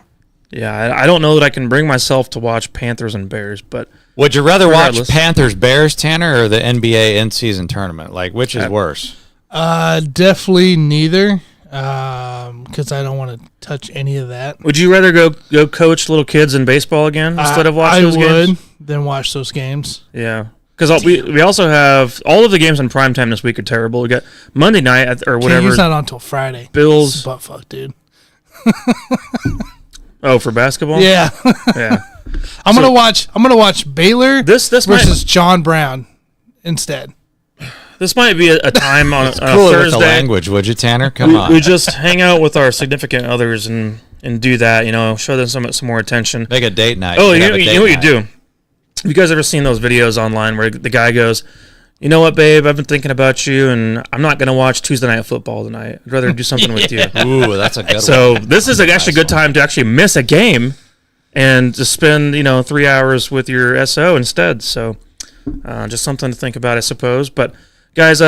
Yeah, I don't know that I can bring myself to watch Panthers and Bears, but would you rather watch Panthers Bears, Tanner, or the NBA in-season tournament? Like, which is worse? Definitely neither. Because I don't want to touch any of that. Would you rather go coach little kids in baseball again instead of watch those games? I would than watch those games. Yeah. Because we also have all of the games on primetime this week are terrible. We got Monday night or whatever. It's not on until Friday. Bills. Butt fuck, dude. Oh, for basketball? Yeah. Yeah. I'm gonna watch Baylor this versus John Brown instead. This might be a time on a Thursday. With the language, would you, Tanner? Come on. We just hang out with our significant others and do that. Show them some more attention. Make a date night. Oh, you know what you do? Have you guys ever seen those videos online where the guy goes, "You know what, babe? I've been thinking about you, and I'm not going to watch Tuesday Night Football tonight. I'd rather do something with you." Ooh, that's a good one. So this is actually a good time to actually miss a game and to spend 3 hours with your SO instead. So just something to think about, I suppose. But guys,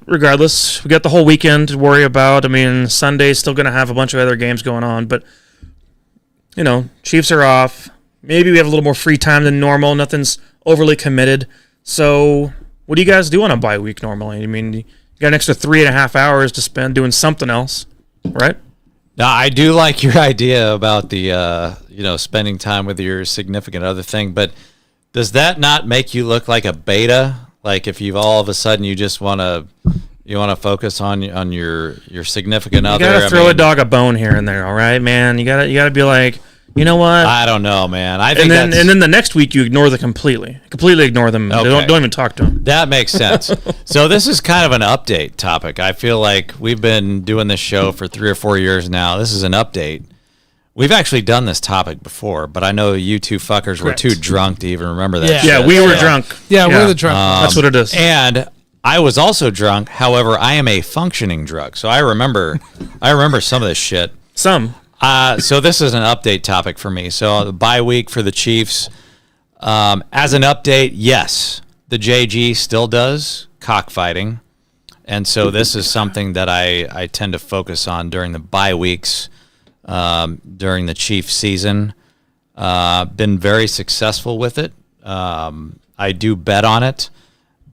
regardless, we got the whole weekend to worry about. I mean, Sunday's still going to have a bunch of other games going on, but Chiefs are off. Maybe we have a little more free time than normal. Nothing's overly committed. So what do you guys do on a bye week normally? I mean, you got an extra 3.5 hours to spend doing something else, right? Now, I do like your idea about the, spending time with your significant other thing, but does that not make you look like a beta? Like if you all of a sudden you just want to focus on your significant other? You got to throw a dog a bone here and there, all right, man? You got to be like, you know what? I don't know, man. I think and then the next week you ignore them completely ignore them. Okay. Don't even talk to them. That makes sense. So this is kind of an update topic. I feel like we've been doing this show for 3 or 4 years now. This is an update. We've actually done this topic before, but I know you two fuckers were too drunk to even remember that. Yeah, shit. we were drunk. Yeah, we're the drunk. That's what it is. And I was also drunk. However, I am a functioning drunk, so I remember some of this shit. Some. So this is an update topic for me. So the bye week for the Chiefs. As an update, yes, the JG still does cockfighting. And so this is something that I tend to focus on during the bye weeks, during the Chiefs season. Been very successful with it. I do bet on it,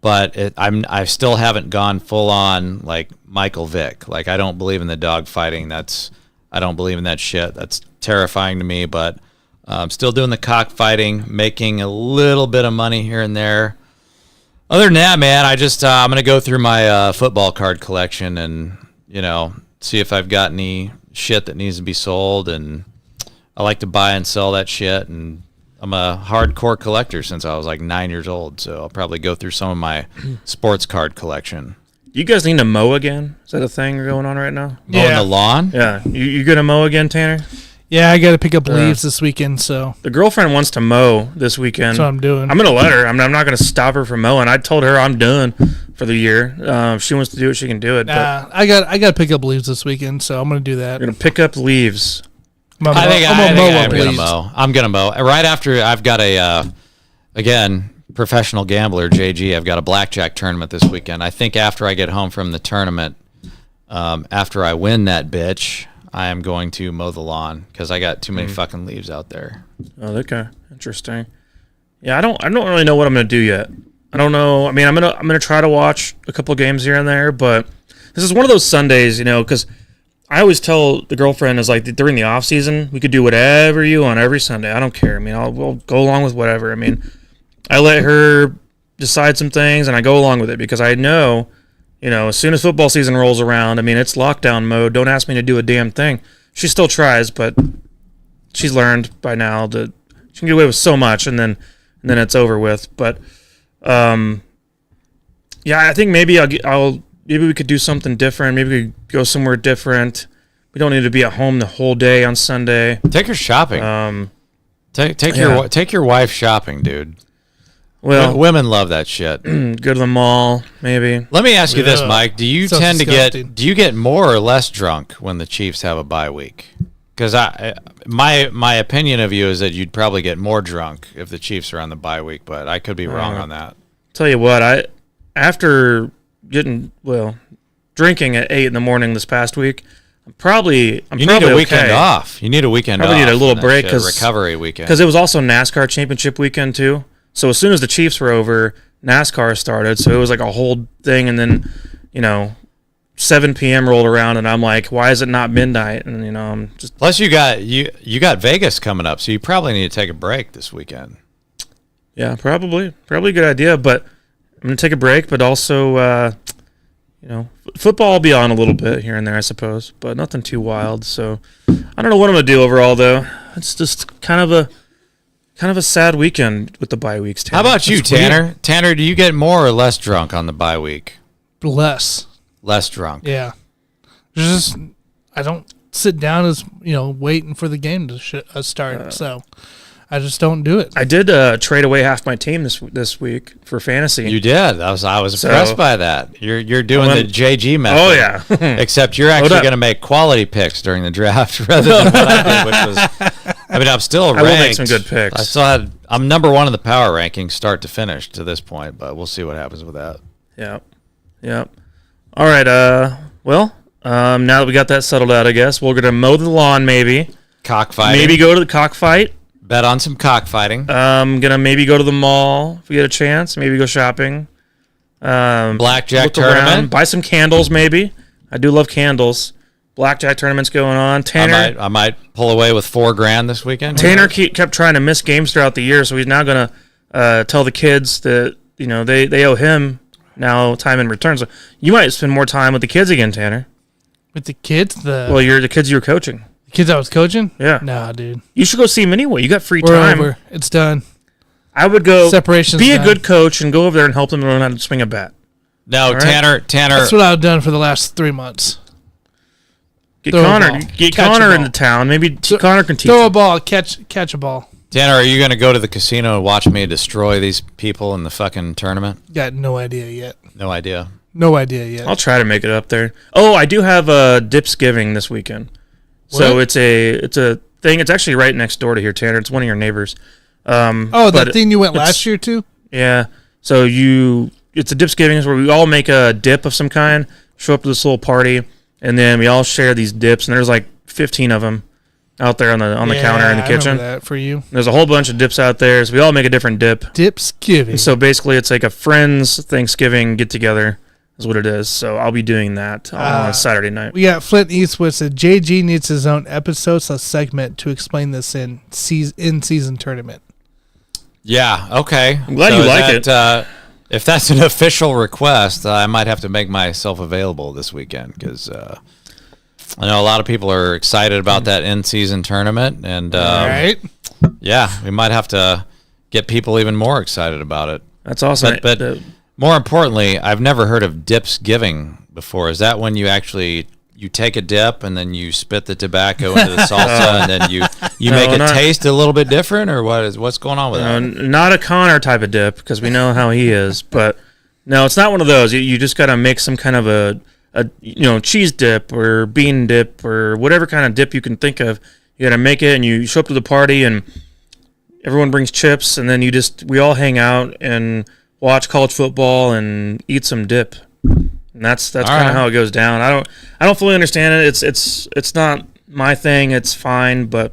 but I still haven't gone full on like Michael Vick. Like I don't believe in the dog fighting. I don't believe in that shit. That's terrifying to me, but I'm still doing the cockfighting, making a little bit of money here and there. Other than that, man, I'm going to go through my football card collection and, see if I've got any shit that needs to be sold. And I like to buy and sell that shit. And I'm a hardcore collector since I was like 9 years old. So I'll probably go through some of my sports card collection. You guys need to mow again? Is that a thing going on right now? Mowing the lawn? Yeah. You going to mow again, Tanner? Yeah, I got to pick up leaves this weekend, so. The girlfriend wants to mow this weekend. That's what I'm doing. I'm going to let her. I'm not going to stop her from mowing. I told her I'm done for the year. If she wants to do it, she can do it. I got to pick up leaves this weekend, so I'm going to do that. You're going to pick up leaves. I'm going to mow. I'm going to mow. Right after I've got again, professional gambler, JG, I've got a blackjack tournament this weekend. I think after I get home from the tournament, after I win that bitch, I am going to mow the lawn because I got too many fucking leaves out there. Oh, okay. Interesting. Yeah, I don't really know what I'm going to do yet. I don't know. I mean, I'm gonna try to watch a couple games here and there, but this is one of those Sundays, because I always tell the girlfriend is like during the off season we could do whatever you want every Sunday. I don't care. I mean, we'll go along with whatever. I mean, I let her decide some things and I go along with it because I know. As soon as football season rolls around, I mean, it's lockdown mode. Don't ask me to do a damn thing. She still tries, but she's learned by now that she can get away with so much, and then it's over with. But, yeah, I think maybe maybe we could do something different. Maybe we could go somewhere different. We don't need to be at home the whole day on Sunday. Take her shopping. Take your wife shopping, dude. Well, women love that shit. Go to the mall, maybe. Let me ask you this, Mike: do you get more or less drunk when the Chiefs have a bye week? Because my opinion of you is that you'd probably get more drunk if the Chiefs are on the bye week, but I could be wrong on that. Tell you what, after drinking at 8 in the morning this past week, I'm probably need a weekend off. You need a weekend probably off. Need a little break because recovery weekend. Because it was also NASCAR championship weekend too. So as soon as the Chiefs were over, NASCAR started. So it was like a whole thing, and then 7 p.m. rolled around, and I'm like, why is it not midnight? And I'm just plus you got Vegas coming up, so you probably need to take a break this weekend. Yeah, probably a good idea. But I'm gonna take a break, but also football will be on a little bit here and there, I suppose, but nothing too wild. So I don't know what I'm gonna do overall, though. It's just kind of a sad weekend with the bye weeks. Tanner. How about you, Tanner? Weird. Tanner, do you get more or less drunk on the bye week? Less drunk. Yeah, I don't sit down as waiting for the game to start. So I just don't do it. I did trade away half my team this week for fantasy. You did. I was impressed by that. You're doing the JG method. Oh yeah. Except you're actually going to make quality picks during the draft rather than what I did, which was. I mean, I'm still ranked. I will make some good picks. I'm number one in the power rankings, start to finish to this point, but we'll see what happens with that. Yep. All right. Now that we got that settled out, I guess we're gonna mow the lawn, maybe. Cockfighting. Maybe go to the cockfight. Bet on some cockfighting. Gonna maybe go to the mall if we get a chance. Maybe go shopping. Blackjack tournament. Around, buy some candles, maybe. I do love candles. Blackjack tournament's going on. Tanner, I might pull away with $4,000 this weekend. Tanner kept trying to miss games throughout the year, so he's now gonna tell the kids that they owe him now time in return. So you might spend more time with the kids again, Tanner. With the kids, you're the kids you were coaching. The kids I was coaching? Yeah. Nah, dude. You should go see them anyway. You got free We're time. over. It's done. I would go. Separation's be done. a good coach and go over there and help them learn how to swing a bat. No, right? Tanner. That's what I've done for the last 3 months. Get Connor into town. Maybe Connor can teach. Throw a ball, catch a ball. Tanner, are you going to go to the casino and watch me destroy these people in the fucking tournament? Got no idea yet. No idea yet. I'll try to make it up there. Oh, I do have a Dips Giving this weekend. What? So it's a thing. It's actually right next door to here, Tanner. It's one of your neighbors. That thing you went last year to? Yeah. So it's a Dips Giving where we all make a dip of some kind, show up to this little party, and then we all share these dips, and there's like 15 of them out there on the counter in the kitchen. I remember that for you. There's a whole bunch of dips out there, so we all make a different dip. Dips Giving. So basically, it's like a friends Thanksgiving get together is what it is. So I'll be doing that on Saturday night. We got Flint Eastwood said JG needs his own episode/segment to explain this in season tournament. Yeah. Okay. I'm glad you like it. If that's an official request, I might have to make myself available this weekend because I know a lot of people are excited about that in-season tournament, and right. Yeah, we might have to get people even more excited about it. That's awesome. But more importantly, I've never heard of Dips Giving before. Is that when you take a dip and then you spit the tobacco into the salsa and then you make it taste a little bit different, or what's going on with that? Not a Connor type of dip because we know how he is, but no, it's not one of those. You just got to make some kind of a cheese dip or bean dip or whatever kind of dip you can think of. You got to make it, and you show up to the party and everyone brings chips, and then we all hang out and watch college football and eat some dip. And that's kind of how it goes down. I don't fully understand it. It's not my thing. It's fine, but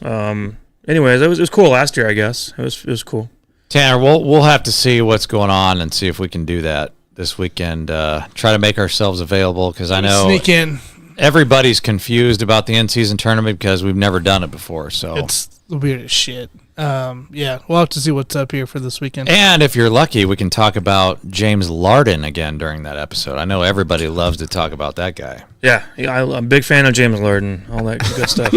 anyways, it was cool last year. I guess it was cool. Tanner, we'll have to see what's going on and see if we can do that this weekend. Try to make ourselves available because I know sneak in. Everybody's confused about the in-season tournament because we've never done it before. So it's the weirdest shit. Yeah, we'll have to see what's up here for this weekend. And if you're lucky, we can talk about James Larden again during that episode. I know everybody loves to talk about that guy. Yeah, I'm a big fan of James Larden, all that good stuff.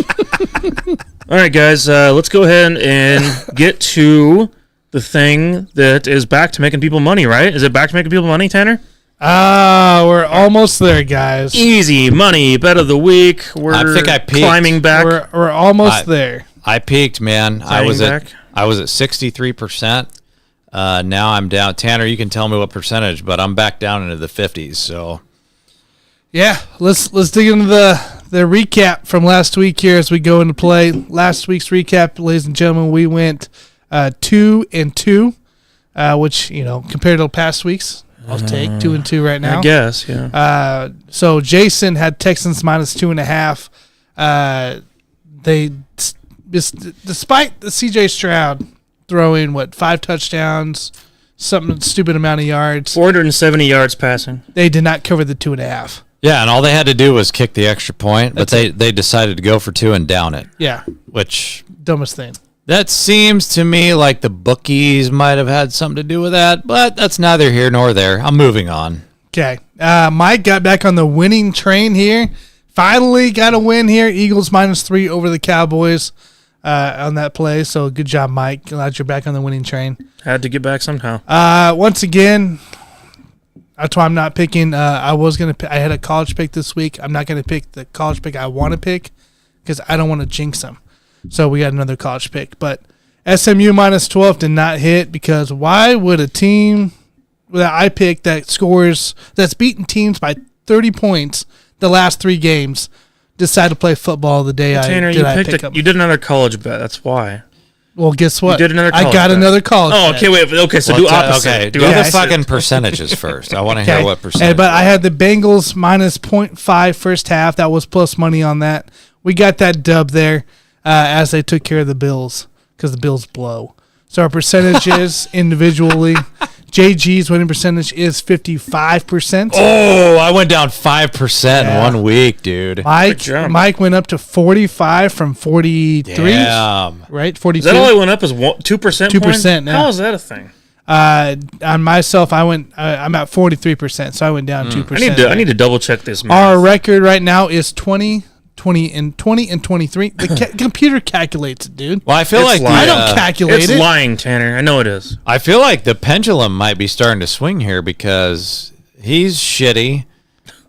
All right, guys, let's go ahead and get to the thing that is back to making people money, right? Is it back to making people money, Tanner? We're almost there, guys. Easy money, bet of the week. I think I peaked. Climbing back. We're almost there. I peaked, man. I was at 63%. Now I'm down. Tanner, you can tell me what percentage, but I'm back down into the 50s. So, yeah, let's dig into the recap from last week here as we go into play. Last week's recap, ladies and gentlemen, we went 2-2, which compared to past weeks, I'll take 2-2 right now. I guess, yeah. So Jason had Texans minus 2.5. Despite the CJ Stroud throwing 5 touchdowns, something stupid amount of yards, 470 yards passing, they did not cover the 2.5. Yeah, and all they had to do was kick the extra point, but they decided to go for 2 and down it. Yeah, which dumbest thing. That seems to me like the bookies might have had something to do with that, but that's neither here nor there. I'm moving on. Okay, Mike got back on the winning train here. Finally got a win here. Eagles -3 over the Cowboys on that play. So good job, Mike. Glad you're back on the winning train. Had to get back somehow. Once again, that's why I'm not picking. I was gonna. I had a college pick this week. I'm not gonna pick the college pick I want to pick because I don't want to jinx them. So we got another college pick, but SMU -12 did not hit because why would a team that I picked that's beaten teams by 30 points the last 3 games decide to play football the day Tanner, I pick them? You did another college bet. That's why. Well, guess what? You did another college I got bet. another college bet. Okay, wait. Okay, so do opposite. Okay, do opposite. the fucking percentages first. I want to hear what percentage. But I had the Bengals -0.5 first half. That was plus money on that. We got that dub there as they took care of the Bills because the Bills blow. So our percentages individually, JG's winning percentage is 55%. Oh, I went down 5% in 1 week, dude. Mike went up to 45 from 43. Damn. Right? 42. That only went up as 2%? 2% now. How is that a thing? On myself, I'm at 43%, so I went down 2%. I need to double check this. Math. Our record right now is 20 and 23. The computer calculates it, dude. Well, I feel like I don't calculate it. It's lying, Tanner. I know it is. I feel like the pendulum might be starting to swing here because he's shitty.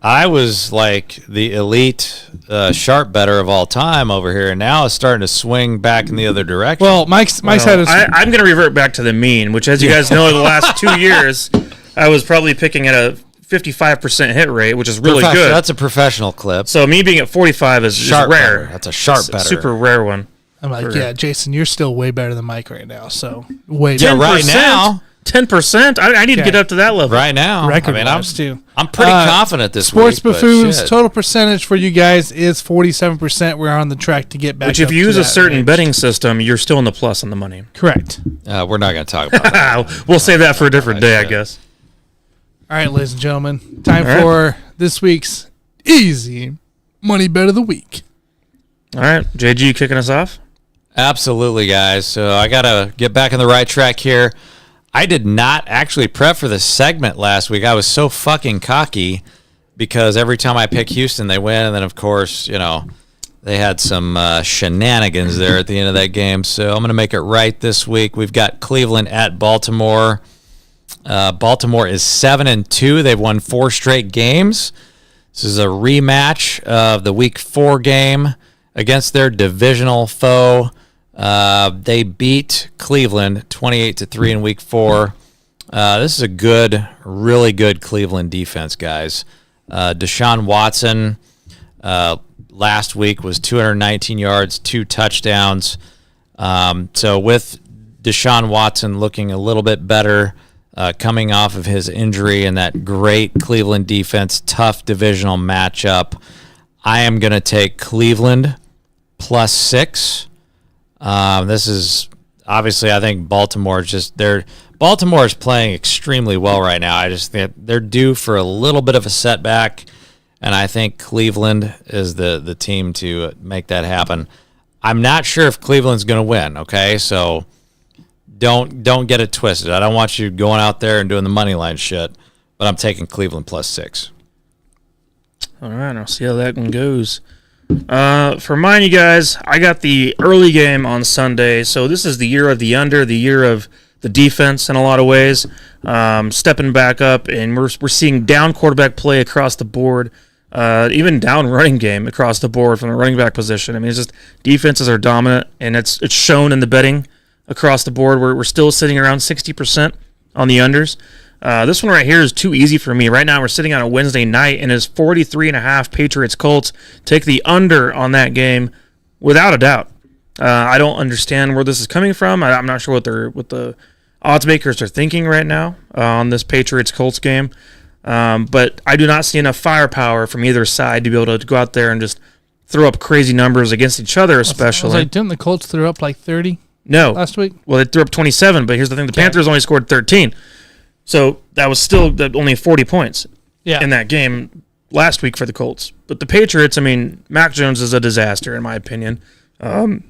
I was like the elite sharp better of all time over here, and now it's starting to swing back in the other direction. Well, Mike's had a... I'm going to revert back to the mean, which, as you guys know, the last 2 years, I was probably picking at a 55% hit rate, which is really good. That's a professional clip. So me being at 45 is rare. Better. That's a sharp better. Super rare one. I'm like, yeah, Jason, you're still way better than Mike right now. So way better. Yeah, right now. 10%? I need to get up to that level. Right now. Record-wise, too. I'm pretty confident this Sports week. Sports Buffoons, total percentage for you guys is 47%. We're on the track to get back Which, if you use a certain betting system, you're still in the plus on the money. Correct. We're not going to talk about that. We'll save that for a different day, I guess. All right, ladies and gentlemen, time for this week's Easy Money Bet of the Week. All right, JG kicking us off? Absolutely, guys. So I got to get back on the right track here. I did not actually prep for this segment last week. I was so fucking cocky because every time I pick Houston, they win. And then, of course, they had some shenanigans there at the end of that game. So I'm going to make it right this week. We've got Cleveland at Baltimore. Baltimore is 7-2. They've won 4 straight games. This is a rematch of the Week 4 game against their divisional foe. They beat Cleveland 28-3 in Week 4. This is a really good Cleveland defense, guys. Deshaun Watson last week was 219 yards, 2 touchdowns. So with Deshaun Watson looking a little bit better, coming off of his injury and that great Cleveland defense, tough divisional matchup, I am going to take Cleveland +6. This is obviously, I think Baltimore is playing extremely well right now. I just think they're due for a little bit of a setback, and I think Cleveland is the team to make that happen. I'm not sure if Cleveland's going to win. Okay, so don't get it twisted. I don't want you going out there and doing the money line shit, but I'm taking Cleveland +6. All right, I'll see how that one goes. For mine, you guys, I got the early game on Sunday. So this is the year of the under, the year of the defense in a lot of ways. Stepping back up, and we're seeing down quarterback play across the board, even down running game across the board from the running back position. I mean, it's just defenses are dominant, and it's shown in the betting across the board. We're still sitting around 60% on the unders. This one right here is too easy for me. Right now we're sitting on a Wednesday night, and it's 43.5 Patriots-Colts. Take the under on that game without a doubt. I don't understand where this is coming from. I'm not sure what the odds makers are thinking right now. on this Patriots-Colts game. But I do not see enough firepower from either side to be able to go out there and just throw up crazy numbers against each other, especially. Didn't the Colts throw up like 30 last week? Well, they threw up 27, but here's the thing. The Panthers only scored 13. So that was still only 40 points in that game last week for the Colts. But the Patriots, I mean, Mac Jones is a disaster, in my opinion. I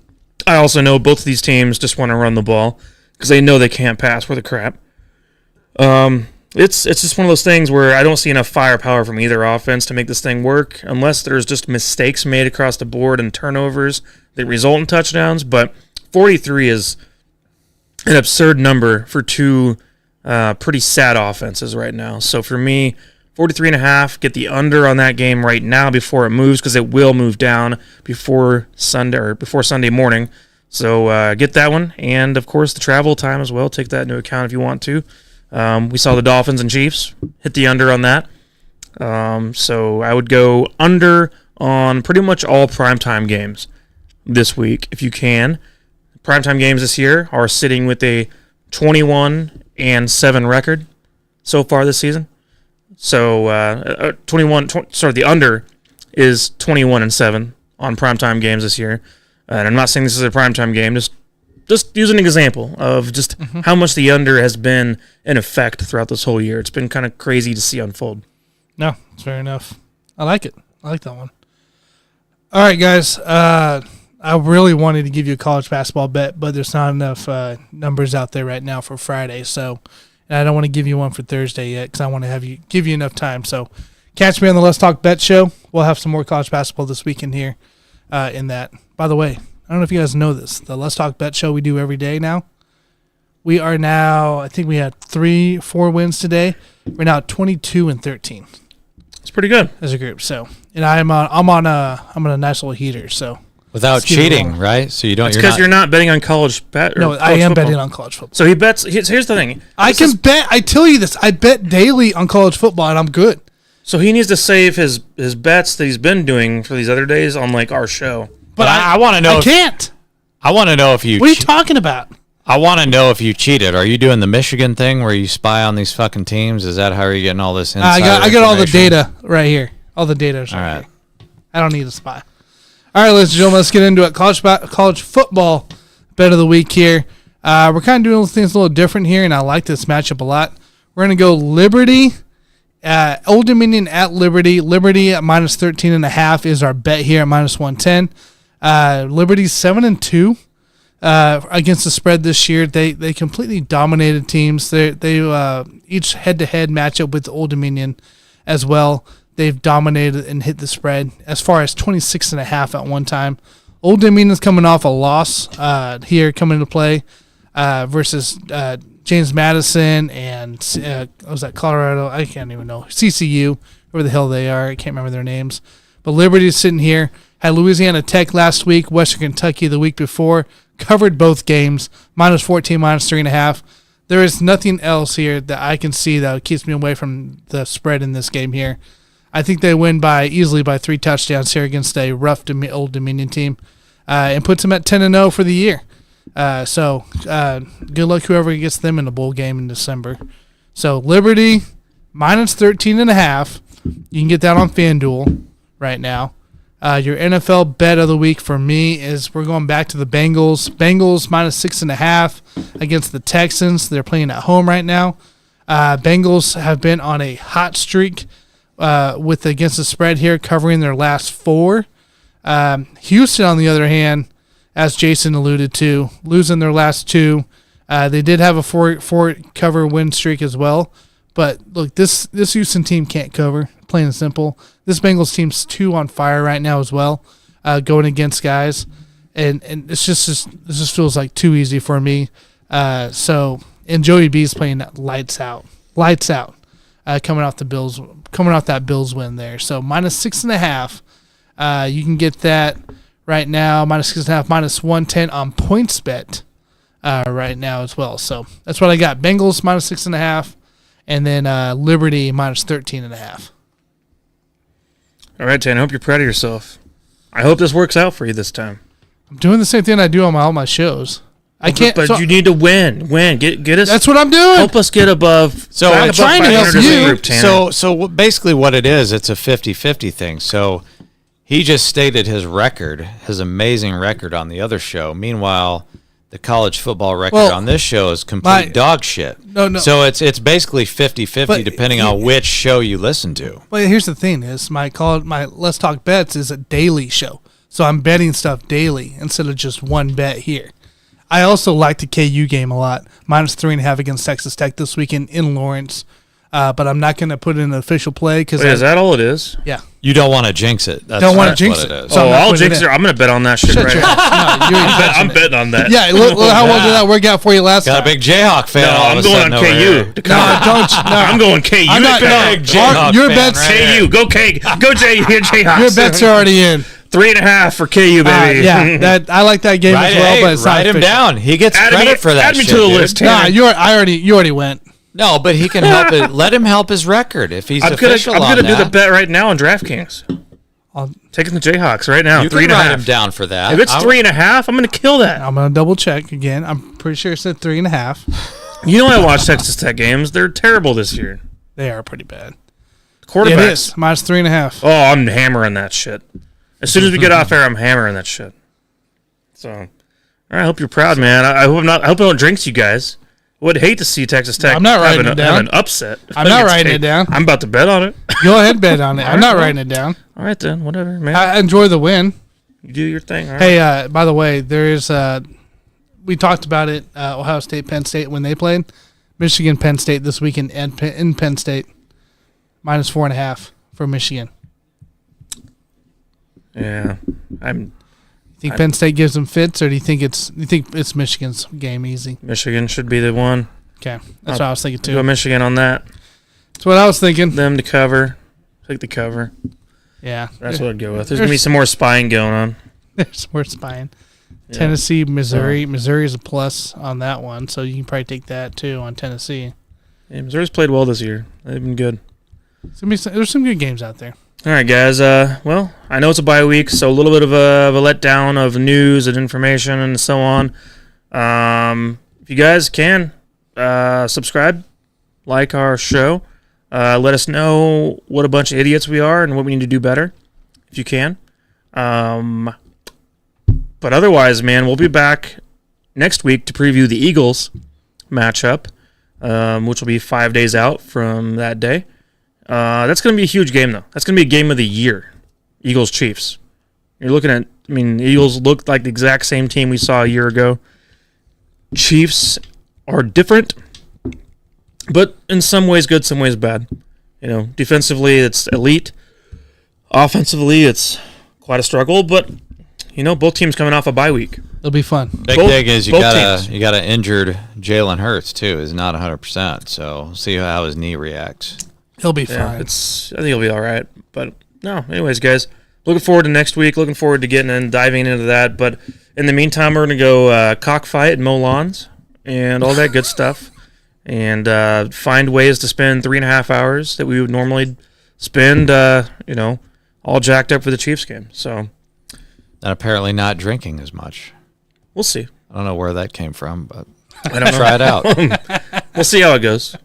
also know both of these teams just want to run the ball because they know they can't pass worth a crap. It's just one of those things where I don't see enough firepower from either offense to make this thing work unless there's just mistakes made across the board and turnovers that result in touchdowns. But 43 is an absurd number for two pretty sad offenses right now. So for me, 43.5, get the under on that game right now before it moves because it will move down before Sunday morning. So get that one. And, of course, the travel time as well. Take that into account if you want to. We saw the Dolphins and Chiefs hit the under on that. So I would go under on pretty much all primetime games this week if you can. Primetime games this year are sitting with a 21-7 record so far this season. So the under is 21-7 on primetime games this year. And I'm not saying this is a primetime game, just use an example of just how much the under has been in effect throughout this whole year. It's been kind of crazy to see unfold. No, it's fair enough. I like it. I like that one. All right, guys. I really wanted to give you a college basketball bet, but there's not enough numbers out there right now for Friday. So, and I don't want to give you one for Thursday yet because I want to give you enough time. So, catch me on the Let's Talk Bet Show. We'll have some more college basketball this weekend here in that. By the way, I don't know if you guys know this. The Let's Talk Bet Show we do every day now. We are now, I think we had 3-4 wins today. We're now at 22-13. It's pretty good as a group. So, and I'm on a nice little heater. So. Without cheating, right? So you don't. It's because you're not betting on college bet. No, I am betting on college football. So he bets. Here's the thing. I bet. I tell you this. I bet daily on college football, and I'm good. So he needs to save his bets that he's been doing for these other days on like our show. But I want to know. I can't. I want to know if you. What are you talking about? I want to know if you cheated. Are you doing the Michigan thing where you spy on these fucking teams? Is that how you're getting all this insider I got all the data right here. All the data. All right. I don't need to spy. All right, ladies and gentlemen, let's get into it. College football bet of the week here. We're kind of doing things a little different here, and I like this matchup a lot. We're going to go Liberty, Old Dominion at Liberty. Liberty at minus 13.5 is our bet here at minus 110. Liberty's 7-2 against the spread this year. They completely dominated teams. They each head-to-head matchup with Old Dominion as well. They've dominated and hit the spread as far as 26.5 at one time. Old Dominion's coming off a loss here coming into play versus James Madison and was that Colorado? I can't even know. CCU, whoever the hell they are. I can't remember their names. But Liberty's sitting here. Had Louisiana Tech last week, Western Kentucky the week before. Covered both games. Minus 14, minus 3.5. There is nothing else here that I can see that keeps me away from the spread in this game here. I think they win easily by 3 touchdowns here against a rough Old Dominion team and puts them at 10-0 for the year. So good luck whoever gets them in a bowl game in December. So Liberty, minus 13.5. You can get that on FanDuel right now. Your NFL bet of the week for me is we're going back to the Bengals. Bengals minus 6.5 against the Texans. They're playing at home right now. Bengals have been on a hot streak against the spread here, covering their last 4. Houston, on the other hand, as Jason alluded to, losing their last 2. They did have a 4 cover win streak as well. But look, this Houston team can't cover, plain and simple. This Bengals team's too on fire right now as well, going against guys, and it just feels like too easy for me. And Joey B's playing lights out, coming off that Bills win there. So minus 6.5, you can get that right now. Minus 6.5, minus 110 on PointsBet right now as well. So that's what I got. Bengals minus 6.5. And then Liberty minus 13.5. All right, Dan, I hope you're proud of yourself. I hope this works out for you this time. I'm doing the same thing I do on all my shows. I can't. But you need to win. Get us. That's what I'm doing. Help us get above. So I'm trying to help you. So basically, what it is, it's a 50-50 thing. So he just stated his record, his amazing record on the other show. Meanwhile, the college football record on this show is complete dog shit. No. So it's basically 50-50 depending on which show you listen to. But here's the thing: is my Let's Talk Bets is a daily show, so I'm betting stuff daily instead of just one bet here. I also like the KU game a lot. -3.5 against Texas Tech this weekend in Lawrence. But I'm not going to put in an official play because is that all it is? Yeah. You don't want to jinx it. Don't want to jinx it. So I'll jinx it. I'm going to bet on that shit right now. I'm betting on that. Yeah, look how well did that work out for you last time. Got a big Jayhawk fan. No, I'm going on KU. No, I'm going KU. I'm not. Big Jayhawk your fan bets. right KU. Go K. Go Jayhawks. Your bets are already in. 3.5 for KU, baby. I like that game as well. But it's write him down. He gets credit for that. Add me to the list. Nah, you already went. No, but he can help it. Let him help his record if he's official. I'm gonna do the bet right now on DraftKings. Taking the Jayhawks right now. You 3.5. can write him down for that. If it's 3.5, I'm gonna kill that. I'm gonna double check again. I'm pretty sure it said 3.5. You know I watch Texas Tech games. They're terrible this year. They are pretty bad. Quarterbacks. It is -3.5. Oh, I'm hammering that shit. As soon as we get off air, I'm hammering that shit. So, all right, I hope you're proud, man. I hope I don't jinx you guys. I would hate to see Texas Tech I'm not writing it down. have an upset. I'm not writing it down. I'm about to bet on it. Go ahead, bet on it. I'm not writing it down. All right, then. Whatever, man. I enjoy the win. You do your thing. All right. Hey, by the way, there is we talked about it, Ohio State, Penn State, when they played. Michigan, Penn State this weekend in Penn State. -4.5 for Michigan. Yeah. Think Penn State gives them fits, or do you think it's Michigan's game easy? Michigan should be the one. Okay, that's what I was thinking too. Go Michigan on that. That's what I was thinking. Them to cover. Take the cover. Yeah, that's what I'd go with. There's gonna be some more spying going on. There's more spying. Yeah. Tennessee, Missouri. Missouri is a plus on that one, so you can probably take that too on Tennessee. Yeah, Missouri's played well this year. They've been good. There's some good games out there. All right, guys. Well, I know it's a bye week, so a little bit of a letdown of news and information and so on. If you guys can, subscribe, like our show. Let us know what a bunch of idiots we are and what we need to do better, if you can. But otherwise, man, we'll be back next week to preview the Eagles matchup, which will be 5 days out from that day. That's going to be a huge game, though. That's going to be a game of the year. Eagles-Chiefs. You're looking at, Eagles look like the exact same team we saw a year ago. Chiefs are different, but in some ways good, some ways bad. Defensively, it's elite. Offensively, it's quite a struggle, but, both teams coming off a bye week. It'll be fun. Big thing is you got an injured Jalen Hurts, too. He's not 100%, so see how his knee reacts. He'll be fine. I think he'll be all right. But no, anyways, guys, looking forward to next week. Looking forward to getting and diving into that. But in the meantime, we're gonna go cockfight and mow lawns and all that good stuff, and find ways to spend 3.5 hours that we would normally spend, all jacked up for the Chiefs game. So, and apparently not drinking as much. We'll see. I don't know where that came from, but I don't know. Try it out. We'll see how it goes.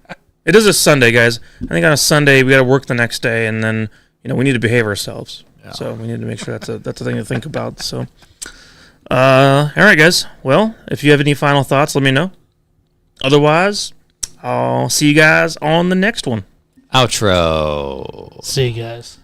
It is a Sunday, guys. I think on a Sunday we got to work the next day, and then we need to behave ourselves. Yeah. So we need to make sure that's a thing to think about. So, all right, guys. Well, if you have any final thoughts, let me know. Otherwise, I'll see you guys on the next one. Outro. See you guys.